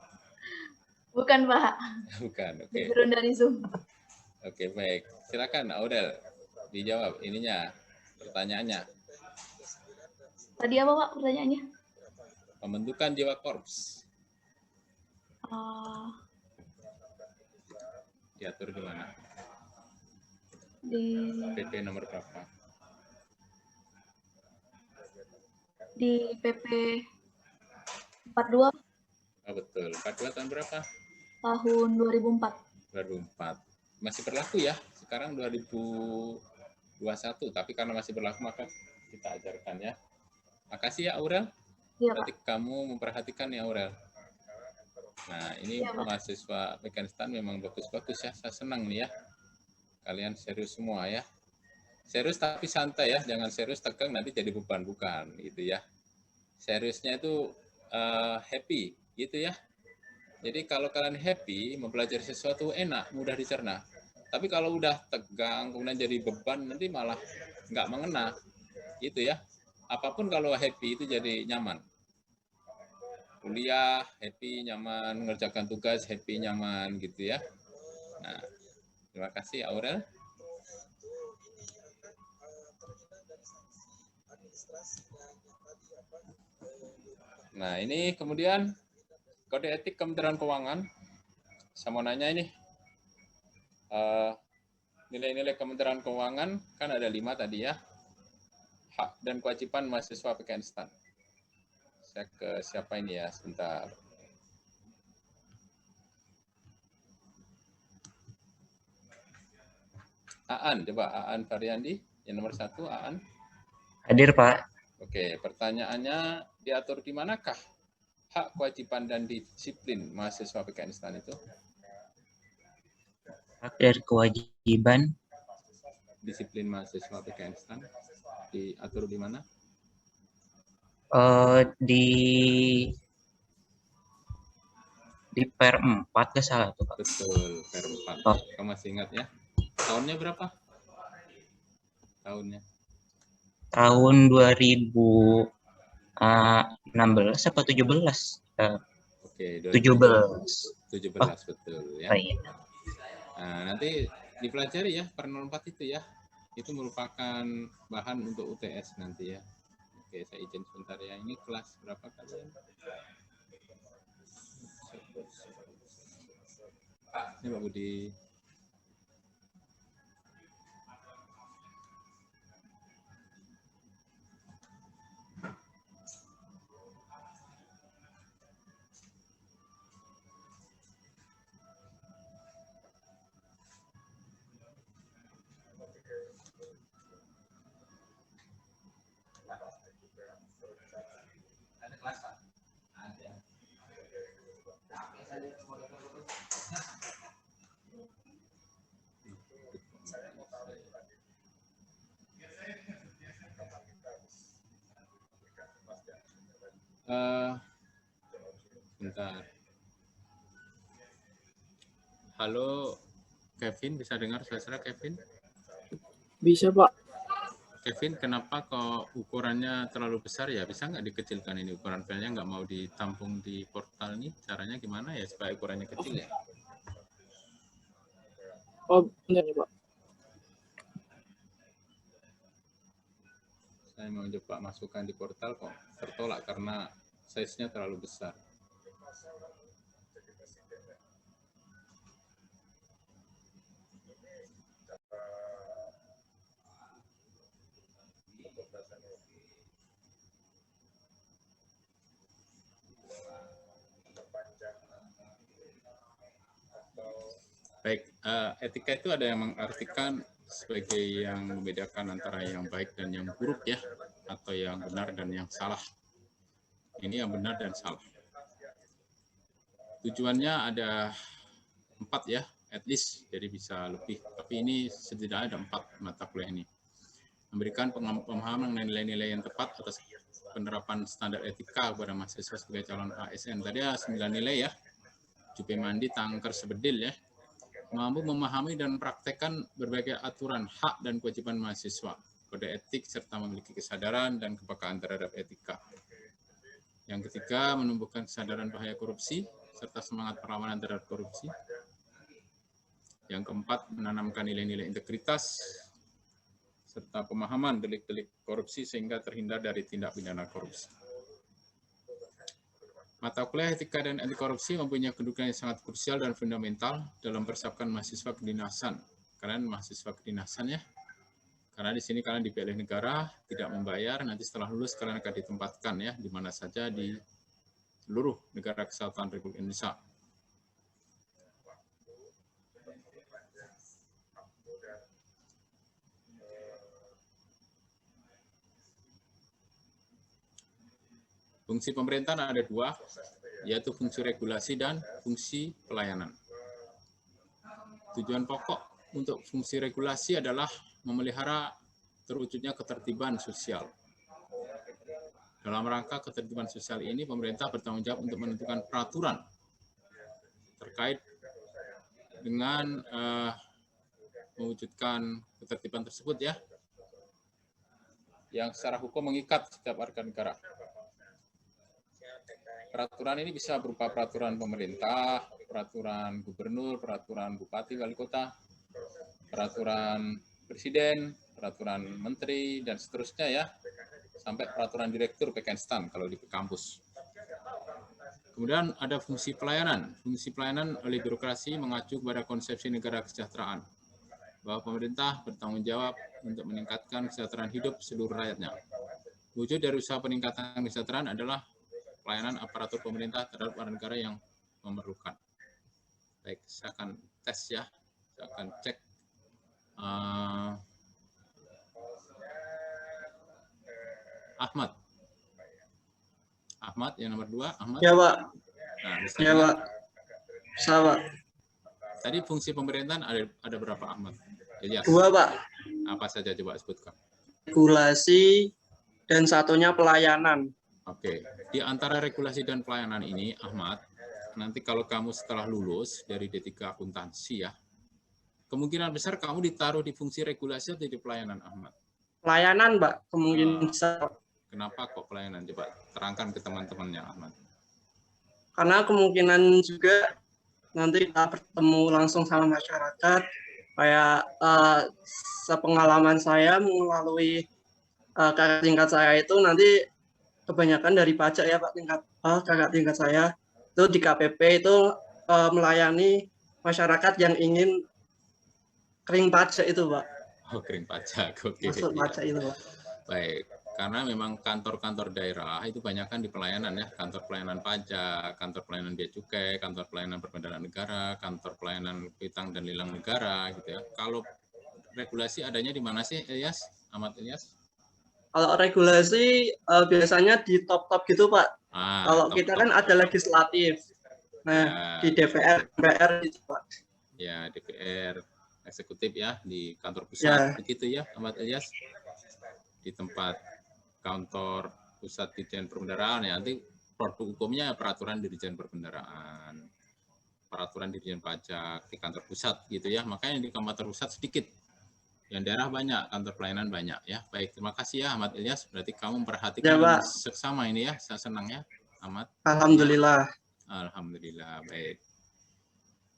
Bukan, Pak. Bukan, oke. Background dari Zoom. Oke, baik. Silakan Aurel dijawab ininya, pertanyaannya. Tadi apa, Pak, pertanyaannya? Pembentukan jiwa korps diatur di mana? PP nomor berapa? Di PP 42 Betul. 42 tahun berapa? tahun 2004. 2004. Masih berlaku ya. Sekarang 2021, tapi karena masih berlaku maka kita ajarkan ya. Makasih ya Aurel. Iya, Pak. Berarti kamu memperhatikan ya Aurel. Nah, ini Iya, Pak. mahasiswa Afghanistan memang bagus-bagus ya. Saya senang nih ya. Kalian serius semua ya. Serius tapi santai ya. Jangan serius tegang nanti jadi beban, bukan gitu ya. Seriusnya itu happy gitu ya. Jadi kalau kalian happy, mempelajari sesuatu enak, mudah dicerna. Tapi kalau udah tegang, kemudian jadi beban, nanti malah nggak mengena. Gitu ya. Apapun kalau happy itu jadi nyaman. Kuliah, happy, nyaman. Mengerjakan tugas, happy, nyaman gitu ya. Nah, terima kasih Aurel. Nah, ini kemudian kode etik Kementerian Keuangan. Saya mau nanya ini, nilai-nilai Kementerian Keuangan kan ada 5 tadi ya. Hak dan kewajiban mahasiswa Afghanistan. Saya ke siapa ini ya, sebentar. Aan, coba Aan Faryandi, yang nomor 1, Aan. Hadir, Pak. Oke, pertanyaannya diatur di manakah hak, kewajiban, dan disiplin mahasiswa PKN STAN itu? Hak dan kewajiban. Disiplin mahasiswa PKN STAN diatur di mana? Di Per 4 ke salah tuh, Pak. Betul, Per 4. Oh. Kamu masih ingat ya? Tahunnya berapa? Tahunnya? Tahun 2016 apa 17? Oke, 17. 17 betul ya. Iya. Nah, nanti dipelajari ya Per 04 itu ya. Itu merupakan bahan untuk UTS nanti ya. Oke, saya izin sebentar ya. Ini kelas berapa kalian? Ini Pak Budi. Bentar. Halo, Kevin, bisa dengar suara Kevin? Bisa, Pak. Kevin, kenapa kok ukurannya terlalu besar ya? Bisa nggak dikecilkan ini ukuran filenya? Nggak mau ditampung di portal nih? Caranya gimana ya supaya ukurannya kecil ya? Oh, benar ya, Pak. Saya mau coba masukkan di portal kok tertolak karena size-nya terlalu besar. Baik, etika itu ada yang mengartikan sebagai yang membedakan antara yang baik dan yang buruk ya, atau yang benar dan yang salah. Ini yang benar dan salah. Tujuannya ada 4 ya, at least, jadi bisa lebih. Tapi ini setidaknya ada 4 mata kuliah ini. Memberikan pemahaman nilai-nilai yang tepat atas penerapan standar etika kepada mahasiswa sebagai calon ASN. Tadi ada 9 nilai ya, Jupe Mandi, Tangker, Sebedil ya. Mampu memahami dan praktekkan berbagai aturan hak dan kewajiban mahasiswa, kode etik, serta memiliki kesadaran dan kepekaan terhadap etika. Yang ketiga, menumbuhkan kesadaran bahaya korupsi, serta semangat perlawanan terhadap korupsi. Yang keempat, menanamkan nilai-nilai integritas, serta pemahaman delik-delik korupsi sehingga terhindar dari tindak pidana korupsi. Mata kuliah etika dan anti korupsi mempunyai kedudukan yang sangat krusial dan fundamental dalam mempersiapkan mahasiswa kedinasan. Kalian mahasiswa kedinasan ya. Karena di sini kalian dipilih negara, tidak membayar, nanti setelah lulus kalian akan ditempatkan ya di mana saja di seluruh negara kesatuan Republik Indonesia. Fungsi pemerintahan ada 2, yaitu fungsi regulasi dan fungsi pelayanan. Tujuan pokok untuk fungsi regulasi adalah memelihara terwujudnya ketertiban sosial. Dalam rangka ketertiban sosial ini, pemerintah bertanggung jawab untuk menentukan peraturan terkait dengan mewujudkan ketertiban tersebut ya, yang secara hukum mengikat setiap warga negara. Peraturan ini bisa berupa peraturan pemerintah, peraturan gubernur, peraturan bupati, wali kota, peraturan presiden, peraturan menteri, dan seterusnya ya, sampai peraturan direktur PKN STAN kalau di kampus. Kemudian ada fungsi pelayanan. Fungsi pelayanan oleh birokrasi mengacu kepada konsepsi negara kesejahteraan, bahwa pemerintah bertanggung jawab untuk meningkatkan kesejahteraan hidup seluruh rakyatnya. Wujud dari usaha peningkatan kesejahteraan adalah pelayanan aparatur pemerintah terhadap warga negara yang memerlukan. Baik, saya akan tes ya, saya akan cek. Ahmad. Ahmad yang nomor 2, Ahmad. Ya, Pak. Nah, bisa Ya, dengar? Pak. Bisa, Pak. Tadi fungsi pemerintahan ada berapa, Ahmad? Ilyas. 2, Pak. Apa saja coba sebutkan? Regulasi dan satunya pelayanan. Oke, di antara regulasi dan pelayanan ini, Ahmad, nanti kalau kamu setelah lulus dari D3 akuntansi ya, kemungkinan besar kamu ditaruh di fungsi regulasi atau di pelayanan, Ahmad? Pelayanan, Pak, kemungkinan besar. Kenapa kok pelayanan? Coba terangkan ke teman-temannya, Ahmad. Karena kemungkinan juga nanti kita bertemu langsung sama masyarakat, kayak sepengalaman saya melalui kakak tingkat saya itu nanti kebanyakan dari pajak ya Pak, kakak tingkat saya itu di KPP itu melayani masyarakat yang ingin kering pajak itu Pak. Oh, kering pajak, oke. Masuk pajak itu Pak. Baik, karena memang kantor-kantor daerah itu banyak kan di pelayanan ya, kantor pelayanan pajak, kantor pelayanan bea cukai, kantor pelayanan perbendaharaan negara, kantor pelayanan piutang dan lelang negara gitu ya. Kalau regulasi adanya di mana sih, Ilyas? Ahmad Ilyas? Kalau regulasi biasanya di top-top gitu Pak. Kalau kita kan ada legislatif. Nah, di DPR, MPR gitu Pak. Ya, DPR, eksekutif ya, di kantor pusat, begitu ya, Ahmad Ilyas? Di tempat kantor pusat Dirjen Perbendaharaan ya, nanti produk hukumnya peraturan Dirjen Perbendaharaan, peraturan Dirjen Pajak di kantor pusat gitu ya. Makanya di kantor pusat sedikit, yang daerah banyak, kantor pelayanan banyak ya. Baik, terima kasih ya Ahmad Ilyas. Berarti kamu memperhatikan ya, seksama ini ya. Saya senang ya, Ahmad. Alhamdulillah. Alhamdulillah, baik.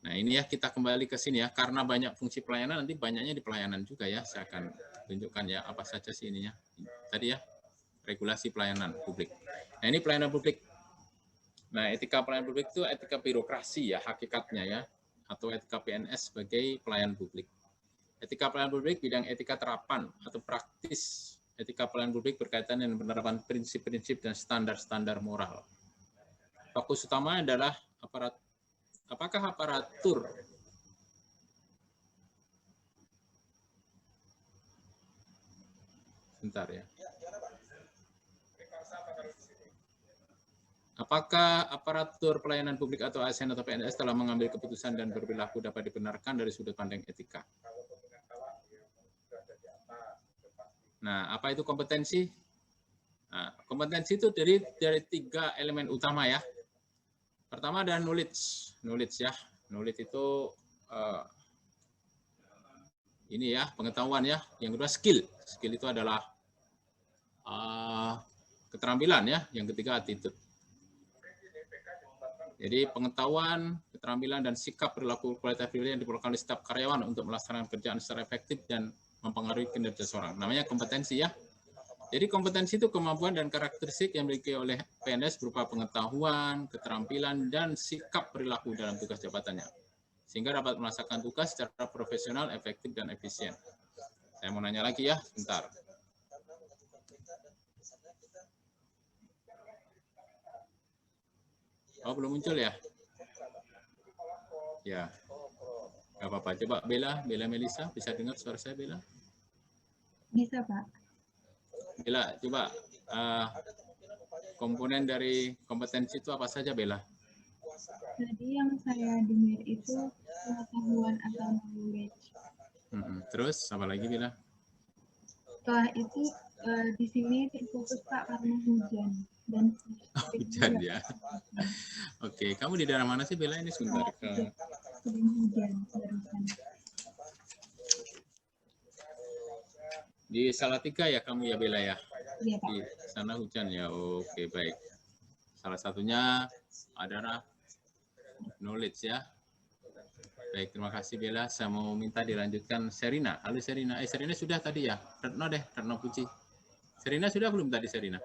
Nah ini ya, kita kembali ke sini ya. Karena banyak fungsi pelayanan, nanti banyaknya di pelayanan juga ya. Saya akan tunjukkan ya apa saja sih ininya. Tadi ya, regulasi pelayanan publik. Nah ini pelayanan publik. Nah etika pelayanan publik itu etika birokrasi ya hakikatnya ya. Atau etika PNS sebagai pelayan publik. Etika pelayanan publik bidang etika terapan atau praktis. Etika pelayanan publik berkaitan dengan penerapan prinsip-prinsip dan standar-standar moral. Fokus utama adalah apakah aparatur bentar ya. Apakah aparatur pelayanan publik atau ASN atau PNS telah mengambil keputusan dan berperilaku dapat dibenarkan dari sudut pandang etika? Nah, apa itu kompetensi? Nah, kompetensi itu dari 3 elemen utama ya. Pertama ada knowledge ya. Knowledge itu ini ya, pengetahuan ya. Yang kedua skill. Skill itu adalah keterampilan ya. Yang ketiga attitude. Jadi pengetahuan, keterampilan, dan sikap perilaku kualitas yang diperlukan oleh staf karyawan untuk melaksanakan kerjaan secara efektif dan mempengaruhi kinerja seorang. Namanya kompetensi ya. Jadi kompetensi itu kemampuan dan karakteristik yang dimiliki oleh PNS berupa pengetahuan, keterampilan, dan sikap perilaku dalam tugas jabatannya. Sehingga dapat melaksanakan tugas secara profesional, efektif, dan efisien. Saya mau nanya lagi ya, sebentar. Oh, belum muncul ya? Ya. Gak apa-apa. Coba Bella Melisa, bisa dengar suara saya, Bella? Bisa, Pak. Bella, coba komponen dari kompetensi itu apa saja, Bella? Jadi yang saya dengar itu pengetahuan atau knowledge. Terus, apa lagi, Bella? Setelah itu di sini terfokus Pak karena hujan. Dan hujan ya. Oke, kamu di daerah mana sih, Bella? Ini sebentar. Sedang hujan barusan. Di Salatiga ya kamu ya, Bella ya? Iya, Pak. Di sana hujan ya. Oke, baik. Salah satunya adalah knowledge ya. Baik, terima kasih Bella. Saya mau minta dilanjutkan Serina. Halo Serina. Serina sudah tadi ya? Retno Puji. Serina sudah belum tadi, Serina?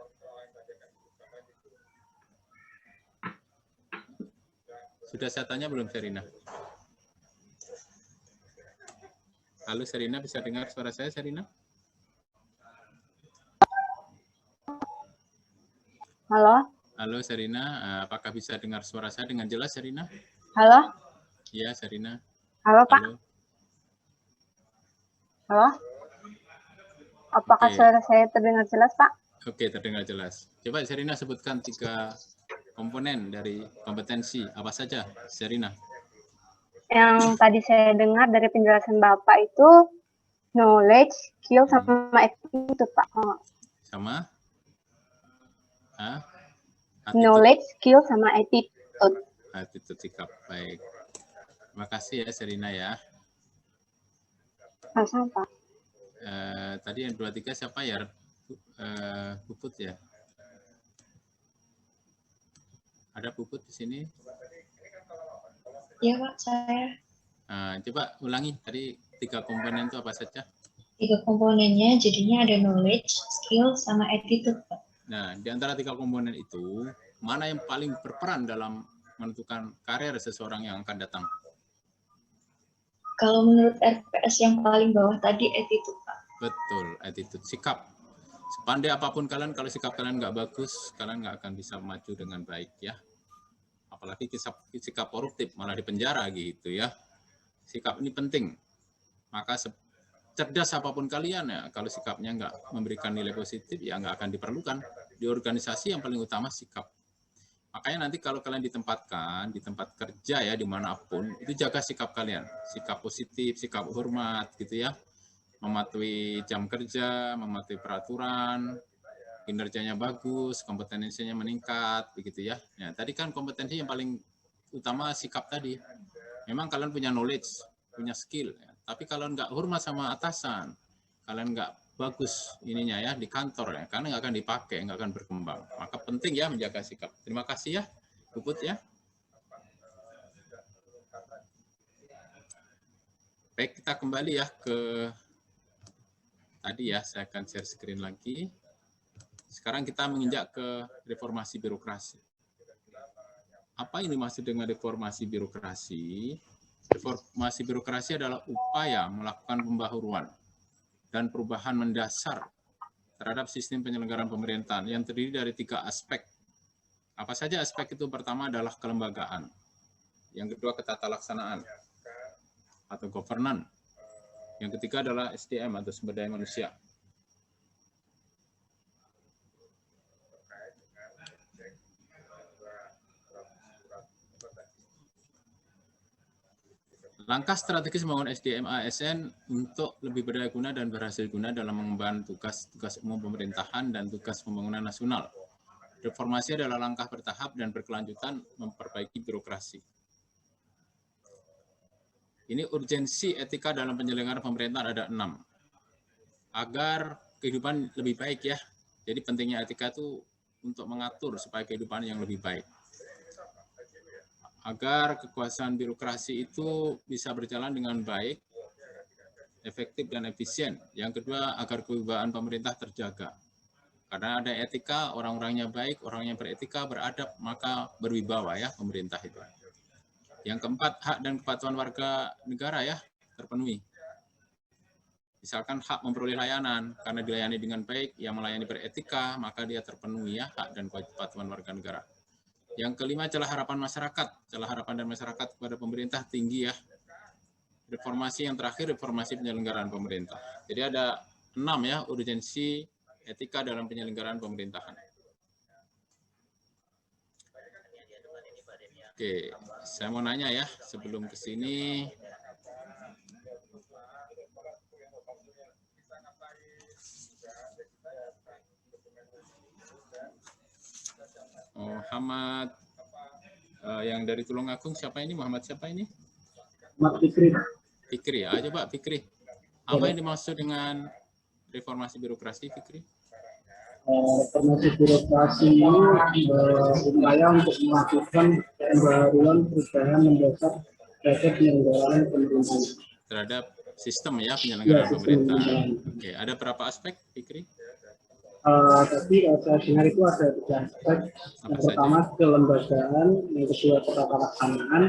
Sudah saya tanya belum, Serina? Halo Serina, bisa dengar suara saya, Serina? Halo. Halo Serina, apakah bisa dengar suara saya dengan jelas, Serina? Halo. Iya, Serina. Halo, Pak. Halo. Apakah suara saya terdengar jelas, Pak? Oke, terdengar jelas. Coba Serina sebutkan 3 komponen dari kompetensi. Apa saja, Serina? Yang tadi saya dengar dari penjelasan Bapak itu knowledge, skill, sama attitude, Pak. Sama? Knowledge, skill, sama attitude. Attitude, sikap. Baik. Terima kasih ya, Serina ya. Sama, Pak. Tadi yang 2-3 siapa ya? Puput ya? Ada Puput di sini? Iya, Pak, saya. Coba ulangi, tadi 3 komponen itu apa saja? 3 komponennya jadinya ada knowledge, skill, sama attitude, Pak. Nah, di antara 3 komponen itu, mana yang paling berperan dalam menentukan karir seseorang yang akan datang? Kalau menurut RPS yang paling bawah tadi attitude, Pak. Betul, attitude, sikap. Sepandai apapun kalian, kalau sikap kalian nggak bagus, kalian nggak akan bisa maju dengan baik ya. Apalagi sikap koruptif, malah dipenjara gitu ya. Sikap ini penting. Maka cerdas apapun kalian ya, kalau sikapnya nggak memberikan nilai positif, ya nggak akan diperlukan. Di organisasi yang paling utama sikap. Makanya nanti kalau kalian ditempatkan, di tempat kerja ya, dimanapun, itu jaga sikap kalian. Sikap positif, sikap hormat gitu ya. Mematuhi jam kerja, mematuhi peraturan, kinerjanya bagus, kompetensinya meningkat, begitu ya. Nah, tadi kan kompetensi yang paling utama sikap tadi. Memang kalian punya knowledge, punya skill, ya. Tapi kalau nggak hormat sama atasan, kalian nggak bagus ininya ya di kantor ya, karena nggak akan dipakai, nggak akan berkembang. Maka penting ya menjaga sikap. Terima kasih ya, Puput ya. Baik, kita kembali ya ke tadi ya, saya akan share screen lagi. Sekarang kita menginjak ke reformasi birokrasi. Apa ini maksud dengan reformasi birokrasi? Reformasi birokrasi adalah upaya melakukan pembaharuan dan perubahan mendasar terhadap sistem penyelenggaraan pemerintahan yang terdiri dari 3 aspek. Apa saja aspek itu? Pertama adalah kelembagaan. Yang kedua ketatalaksanaan atau governance. Yang ketiga adalah SDM atau sumber daya manusia. Langkah strategis membangun SDM ASN untuk lebih berdaya guna dan berhasil guna dalam mengemban tugas-tugas umum pemerintahan dan tugas pembangunan nasional. Reformasi adalah langkah bertahap dan berkelanjutan memperbaiki birokrasi. Ini urgensi etika dalam penyelenggaraan pemerintahan ada 6. Agar kehidupan lebih baik ya. Jadi pentingnya etika itu untuk mengatur supaya kehidupan yang lebih baik. Agar kekuasaan birokrasi itu bisa berjalan dengan baik, efektif dan efisien. Yang kedua, agar kewibawaan pemerintah terjaga. Karena ada etika, orang-orangnya baik, orangnya beretika, beradab, maka berwibawa ya pemerintah itu. Yang keempat, hak dan kepatuhan warga negara ya terpenuhi. Misalkan hak memperoleh layanan, karena dilayani dengan baik, yang melayani beretika, maka dia terpenuhi ya hak dan kepatuhan warga negara. Yang kelima, celah harapan masyarakat. Celah harapan dan masyarakat kepada pemerintah tinggi ya. Reformasi yang terakhir, reformasi penyelenggaraan pemerintah. Jadi ada 6 ya urgensi etika dalam penyelenggaraan pemerintahan. Oke, saya mau nanya ya sebelum ke sini. Muhammad yang dari Tulungagung siapa ini? Muhammad siapa ini? Muhammad Fikri. Fikri, aja Pak Fikri. Apa yang dimaksud dengan reformasi birokrasi, Fikri? Reformasi birokrasi ini upaya untuk melakukan pembaharuan perubahan mendasar terhadap penyelenggaraan pemerintahan. Terhadap sistem ya penyelenggaraan pemerintahan. Oke, ada berapa aspek, Fikri? Tapi saya dengar itu ada 3 aspek. Yang pertama kelembagaan, yang kedua ketatalaksanaan,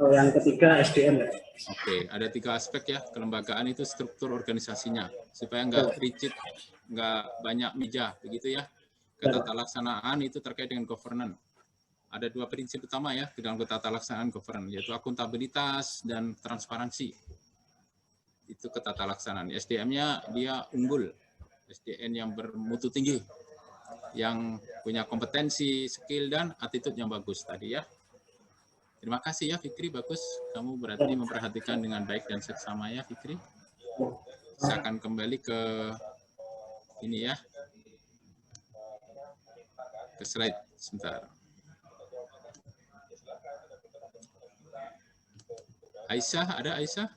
yang ketiga SDM. Oke, ada 3 aspek ya. Kelembagaan itu struktur organisasinya supaya nggak rigid, nggak banyak meja, begitu ya. Ketatalaksanaan itu terkait dengan governance. Ada 2 prinsip utama ya dalam ketatalaksanaan governance, yaitu akuntabilitas dan transparansi. Itu ketatalaksanaan. SDM-nya dia unggul, SDM yang bermutu tinggi. yang punya kompetensi, skill, dan attitude yang bagus tadi ya. Terima kasih ya Fikri, bagus. Kamu berarti memperhatikan dengan baik dan seksama ya Fikri. Saya akan kembali ke ini ya. Ke slide sebentar. Aisyah, ada Aisyah?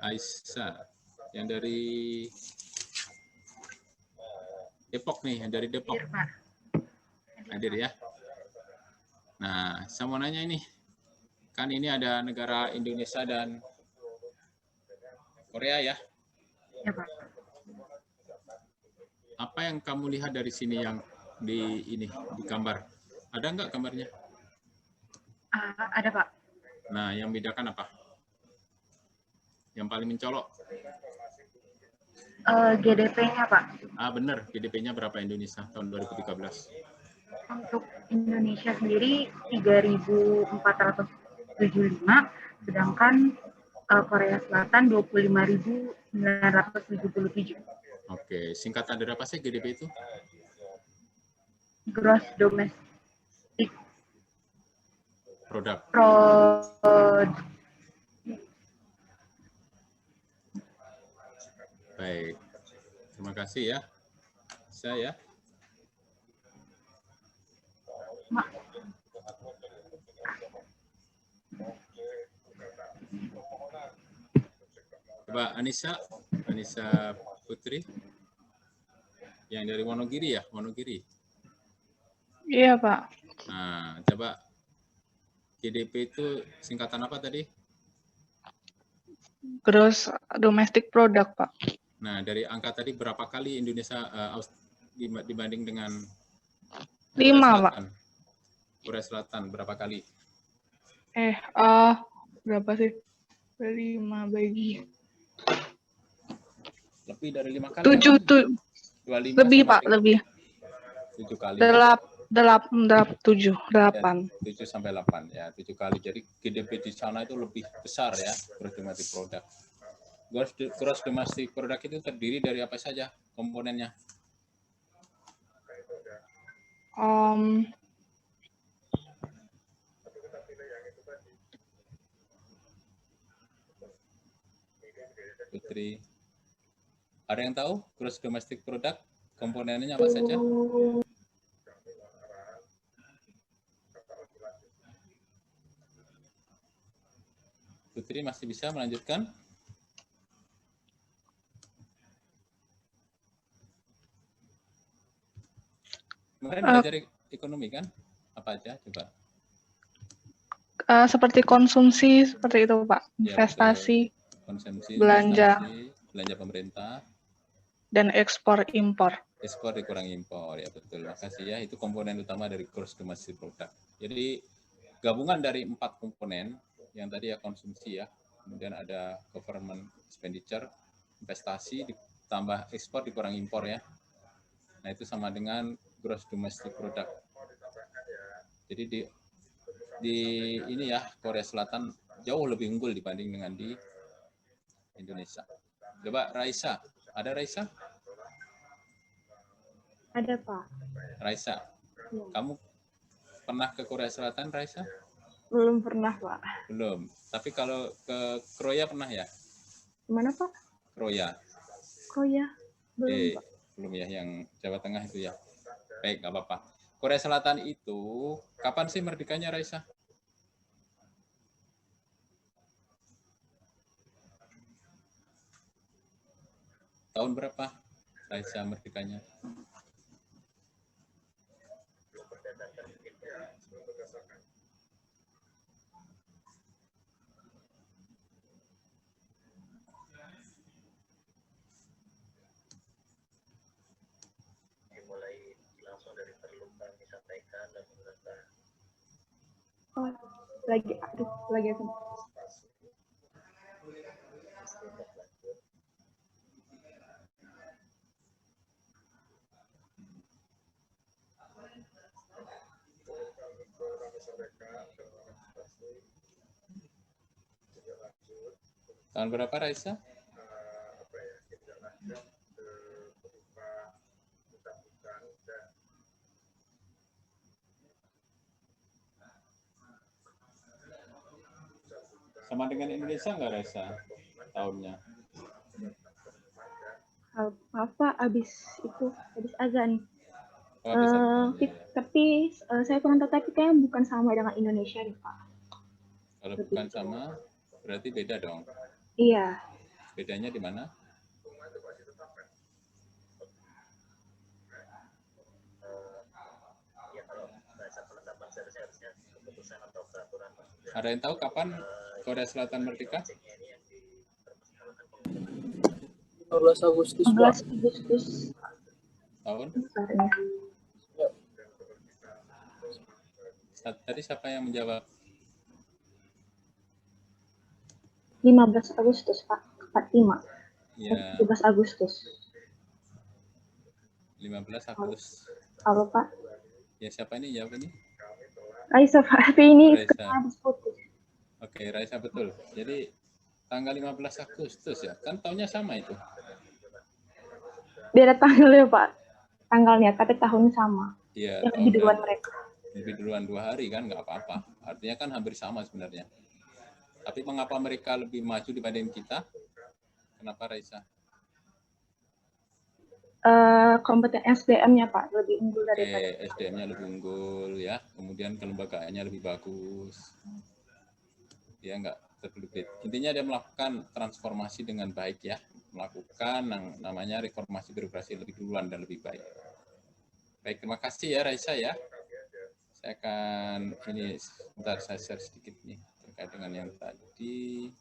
Aisyah, yang dari Depok nih, yang dari Depok. Hadir ya. Nah, saya mau nanya ini. Kan ini ada negara Indonesia dan Korea ya? Ya, Pak. Apa yang kamu lihat dari sini yang di gambar? Ada nggak gambarnya? Ada, Pak. Nah, yang bedakan apa? Yang paling mencolok? GDP-nya, Pak. Benar. GDP-nya berapa Indonesia tahun 2013? Untuk Indonesia sendiri 3.475, sedangkan Korea Selatan 25.977. Oke, singkatan dari apa sih GDP itu? Gross domestic Product. Baik, terima kasih ya. Saya. Coba Anissa Putri, yang dari Wonogiri ya, Wonogiri. Iya, Pak. Nah, coba GDP itu singkatan apa tadi? Gross domestic product, Pak. Nah, dari angka tadi berapa kali Indonesia dibanding dengan 5, Pak. Korea Selatan berapa kali? Berapa sih? 5 bagi. Lebih dari 5 kali. 7. Lebih, Pak, 3. lebih. 7 kali. 7 sampai 8 ya, 7 kali. Jadi GDP di sana itu lebih besar ya, gross domestic product. Gross domestic product itu terdiri dari apa saja komponennya? Putri, ada yang tahu gross domestic product komponennya apa saja? Putri masih bisa melanjutkan? Kemarin belajar ekonomi kan? Apa aja coba? Seperti konsumsi, seperti itu, Pak. Investasi, konsumsi, belanja pemerintah, dan ekspor impor. Ekspor dikurangi impor, ya betul. Makasih ya, itu komponen utama dari gross domestic product. Jadi gabungan dari 4 komponen yang tadi ya, konsumsi ya, kemudian ada government expenditure, investasi, ditambah ekspor dikurangi impor ya. Nah itu sama dengan gross domestic product. Jadi di ini ya, Korea Selatan jauh lebih unggul dibanding dengan di Indonesia. Coba Raisa, ada Raisa? Ada, Pak. Raisa, ya. Kamu pernah ke Korea Selatan, Raisa? Belum pernah, Pak. Belum. Tapi kalau ke Korea pernah ya? Mana, Pak? Korea. Korea? Belum, Pak. Belum ya, yang Jawa Tengah itu ya. Baik, nggak apa-apa. Korea Selatan itu kapan sih merdekanya, Raisa? Tahun berapa Raisa merdekanya? Dimulai langsung dari terluka disampaikan dan menggunakan. Oh, lagi. Tahun berapa Raisa? Sama dengan Indonesia nggak, Reza, tahunnya? Apa habis azan. Oh, habis azan, ya. Tapi saya kurang tahu, tapi kayaknya bukan sama dengan Indonesia nih, Pak. Kalau bukan sama, berarti beda dong. Iya. Bedanya di mana? Ada yang tahu kapan Korea Selatan merdeka? 15 Agustus. 15 Agustus. Tahun? Tadi siapa yang menjawab? 15 Agustus, Pak. 45. Ya. 15 Agustus. 15 Agustus. Apa, Pak? Ya, siapa ini jawab ini? Raisa, Pak. Tapi ini Raisa. habis putus. Oke, Raisa betul. Jadi tanggal 15 Agustus ya. Kan tahunnya sama itu. Beda tanggalnya, Pak. Tanggalnya, tapi tahunnya sama. Iya. Yang lebih duluan mereka. Lebih duluan 2 hari kan, nggak apa-apa. Artinya kan hampir sama sebenarnya. Tapi mengapa mereka lebih maju dibanding kita? Kenapa, Raisa? Kompeten SDM-nya, Pak, lebih unggul daripada SDM-nya lebih unggul ya. Kemudian kelembagaannya lebih bagus. Dia nggak terbelit. Intinya dia melakukan transformasi dengan baik ya. Melakukan yang namanya reformasi birokrasi lebih duluan dan lebih baik. Baik, terima kasih ya Raisa ya. Saya akan ini sebentar saya share sedikit nih terkait dengan yang tadi.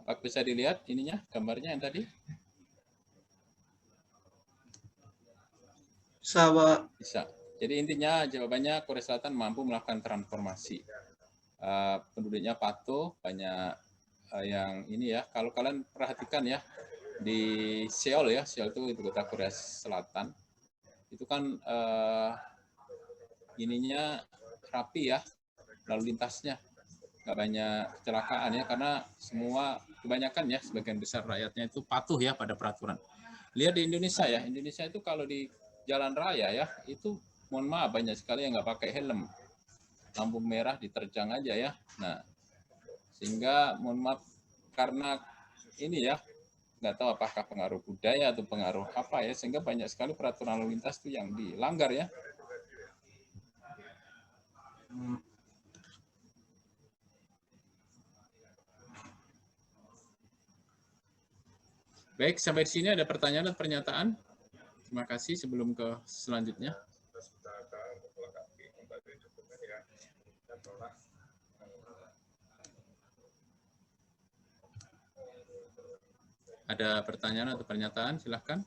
Apa bisa dilihat ininya gambarnya yang tadi? Bisa, Pak. Bisa. Jadi intinya jawabannya Korea Selatan mampu melakukan transformasi. Penduduknya patuh, banyak yang ini ya. Kalau kalian perhatikan ya, di Seoul ya, Seoul itu ibu kota Korea Selatan, itu kan ininya rapi ya, lalu lintasnya nggak banyak kecelakaan ya, karena semua kebanyakan ya, sebagian besar rakyatnya itu patuh ya pada peraturan. Lihat di Indonesia ya, Indonesia itu kalau di jalan raya ya, itu mohon maaf banyak sekali yang nggak pakai helm, lampu merah diterjang aja ya. Nah, sehingga mohon maaf karena ini ya, nggak tahu apakah pengaruh budaya atau pengaruh apa ya, sehingga banyak sekali peraturan lalu lintas itu yang dilanggar ya. Baik, sampai di sini ada pertanyaan dan pernyataan. Terima kasih sebelum ke selanjutnya. Ada pertanyaan atau pernyataan, silahkan.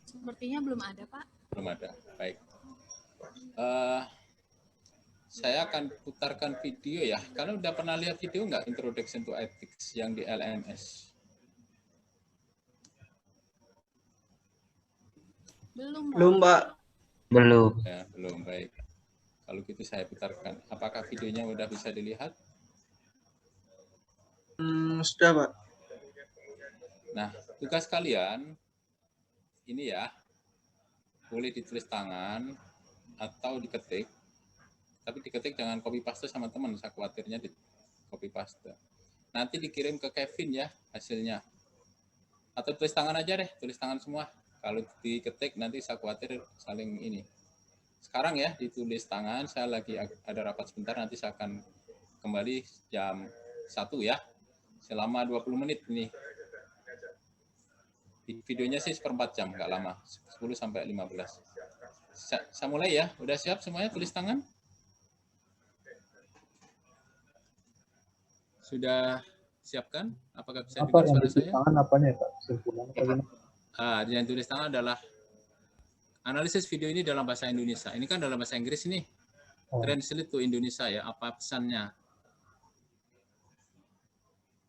Sepertinya belum ada, Pak. Belum ada, baik. Saya akan putarkan video ya. Kalian udah pernah lihat video nggak Introduction to Ethics yang di LMS? Belum, Pak. Belum. Ya, belum, baik. Kalau gitu saya putarkan. Apakah videonya udah bisa dilihat? Sudah, Pak. Nah, tugas kalian ini ya, boleh ditulis tangan atau diketik, tapi diketik jangan copy paste sama teman, saya khawatirnya di copy paste. Nanti dikirim ke Kevin ya hasilnya, atau tulis tangan aja deh, tulis tangan semua. Kalau diketik nanti saya khawatir saling ini. Sekarang ya ditulis tangan, saya lagi ada rapat sebentar, nanti saya akan kembali jam 1 ya, selama 20 menit ini. Videonya sih 1/4 jam, nggak lama, 10 sampai 15. Saya mulai ya, udah siap semuanya tulis tangan? Sudah siapkan? Apakah bisa dengar suara saya? Tangan apanya, Pak? Sempurna. Yang tulis tangan adalah analisis video ini dalam bahasa Indonesia. Ini kan dalam bahasa Inggris ini. Translate to Indonesia ya, apa pesannya?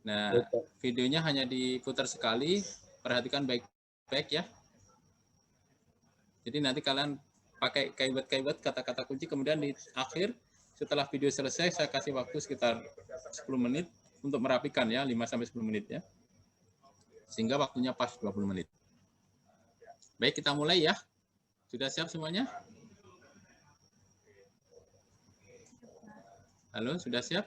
Nah, videonya hanya diputar sekali. Perhatikan baik-baik ya. Jadi nanti kalian pakai keyword kata-kata kunci, kemudian di akhir setelah video selesai saya kasih waktu sekitar 10 menit untuk merapikan ya, 5-10 menit ya. Sehingga waktunya pas 20 menit. Baik, kita mulai ya. Sudah siap semuanya? Halo, sudah siap?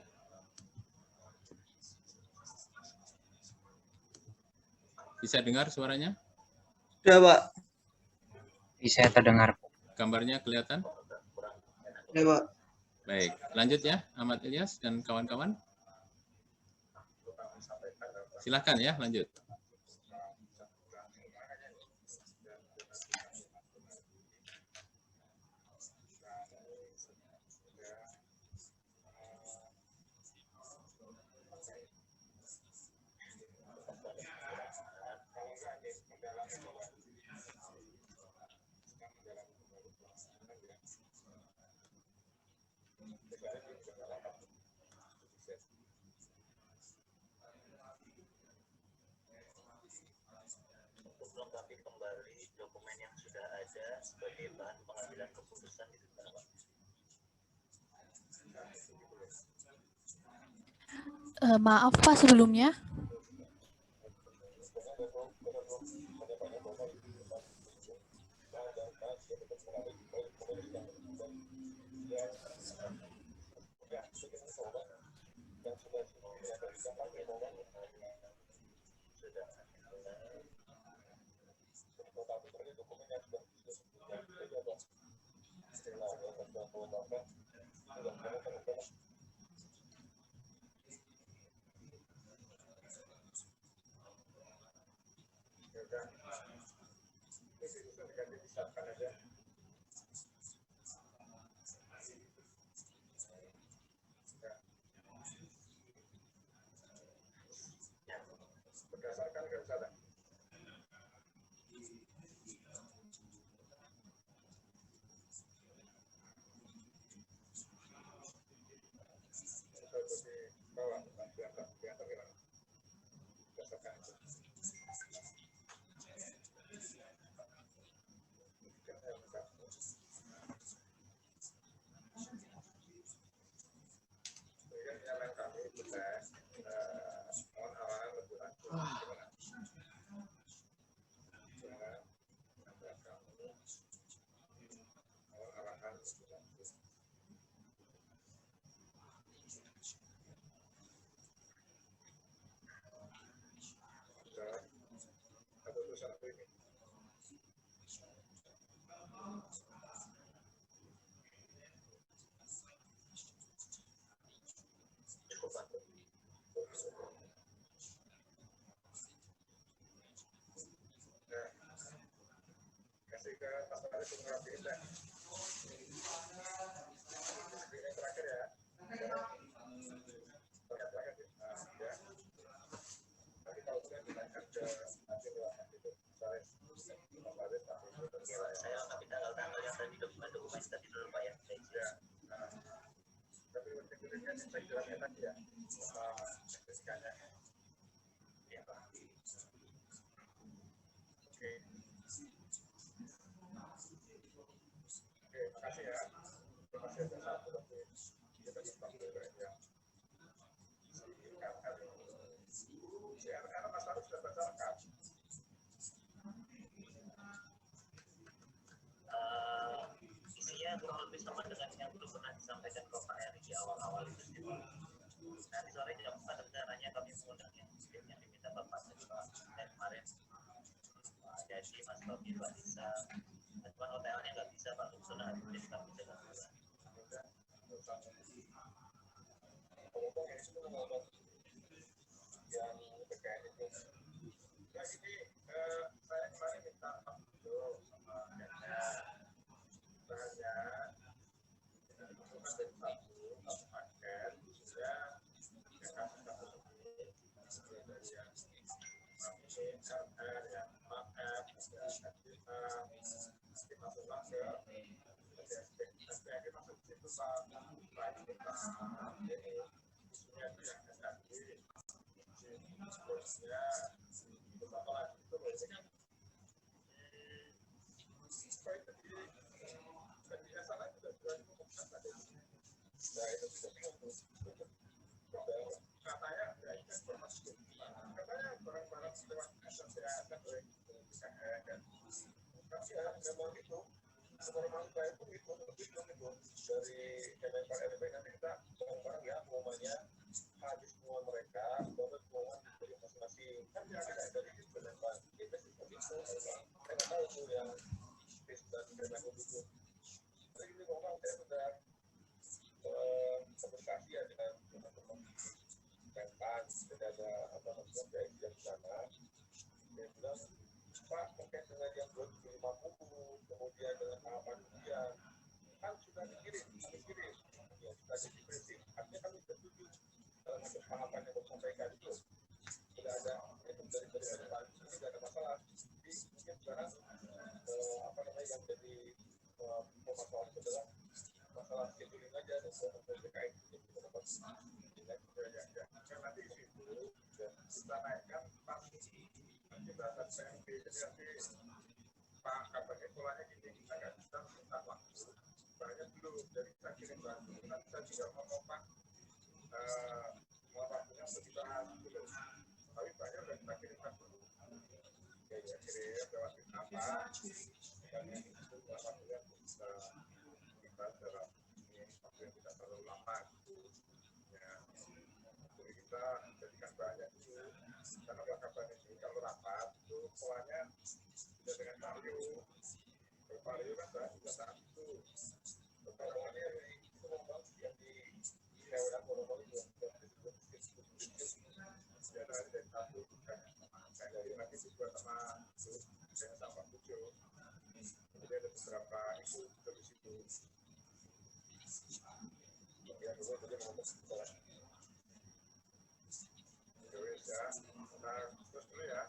Bisa dengar suaranya? Sudah, Pak. Bisa terdengar. Gambarnya kelihatan? Ya, Pak. Baik, lanjut ya, Ahmad Ilyas dan kawan-kawan. Silakan ya, lanjut. Melengkapi kembali dokumen yang sudah ada sebagai bahan pengambilan keputusan itu, Pak. Maaf Pak sebelumnya. Berdasarkan kerusakan. Kasih ke Pak Faris untuk rapiin deh. Ini terakhir ya. Terakhir. Ya. Nanti kalau sudah ditanyakan ke hasil itu, Faris. Pak Faris, Saya lengkapi tanggal-tanggal yang tadi dokumen-dokumen tadi dulu, Pak ya. Ya. Tapi untuk dirinya saya jelaskan tadi ya. Fisikanya. Ya, Pak. Oke. Oke, makasih ya. Terima kasih atas satu tapi kita sempat ya. Singkat kali ini. Ya, karena Mas Faris sudah baca lengkap. Isinya kurang lebih sama dengan yang belum pernah disampaikan ke Pak Eri di awal-awal itu sih. Nanti sore jam 4 sebenarnya kami mengundang yang diminta Bapak dan kemarin jadi Mas Tobi, Pak Lisa. Cuma hotelnya nggak bisa Pak, sudah jadi kami jalan duluan. Ngomongin itu yang terkait itu. Nah ini saya kemarin minta waktu sama Anda. Tanya masukkan dari satu paket ya kasus-kasus ini dari yang RR yang MAF kita masukkan ke aspek yang dimaksud itu Pak ini isunya itu yang SRD terusnya itu apa lagi itu ini kan Nah itu bisa bingung tuh. Katanya ya ini kan informasi katanya barang-barang lewat SMCA kan oleh BKN kan. Tapi ya memang itu normal saya pun itu dari Kemenpan RB nanti kita barang-barang ya umumnya habis semua mereka dapat pengumuman dari masing-masing kan ya ada dari Kemenpan kita juga bisa saya nggak tahu tuh yang dan Kemenpan itu. Jadi ini memang saya sudah komunikasi ya dengan teman-teman Kemenpan, sudah ada apa namanya dari di sana. Dia bilang Pak terkait dengan yang 2050 kemudian dengan tahapan ujian kan sudah dikirim ya sudah dikirim artinya kami setuju untuk tahapan yang disampaikan itu sudah ada itu dari depan ini tidak ada masalah tapi mungkin sekarang apa namanya yang jadi permasalahan itu adalah masalah scheduling aja dan PPKM itu kita dapat ya kan nanti itu kita naikkan kita akan PMP jadi nanti Pak kabar polanya gini kita nggak bisa minta waktu banyak dulu dari kita kirim waktu nanti kita tinggal ngomong Pak waktunya untuk dibahas dulu tapi banyak udah kita kirimkan dulu kayaknya kirim lewat apa dan itu waktunya bisa kita dalam waktu yang tidak terlalu lama ya jadi kita jadikan banyak dulu karena kabar ini kalau rapat itu polanya sudah dengan Vario kan sudah saat itu pertarungannya itu memang yang di hewan monopol itu ya dari satu kan dari nanti juga sama dengan sama Pujo kemudian ada beberapa itu dari situ kemudian juga tadi ngomong sekolah ya nah terus dulu ya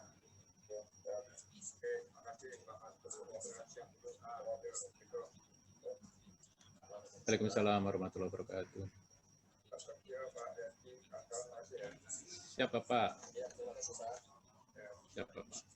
oke makasih Waalaikumsalam warahmatullahi wabarakatuh. Siapa Pak? Siapa Pak?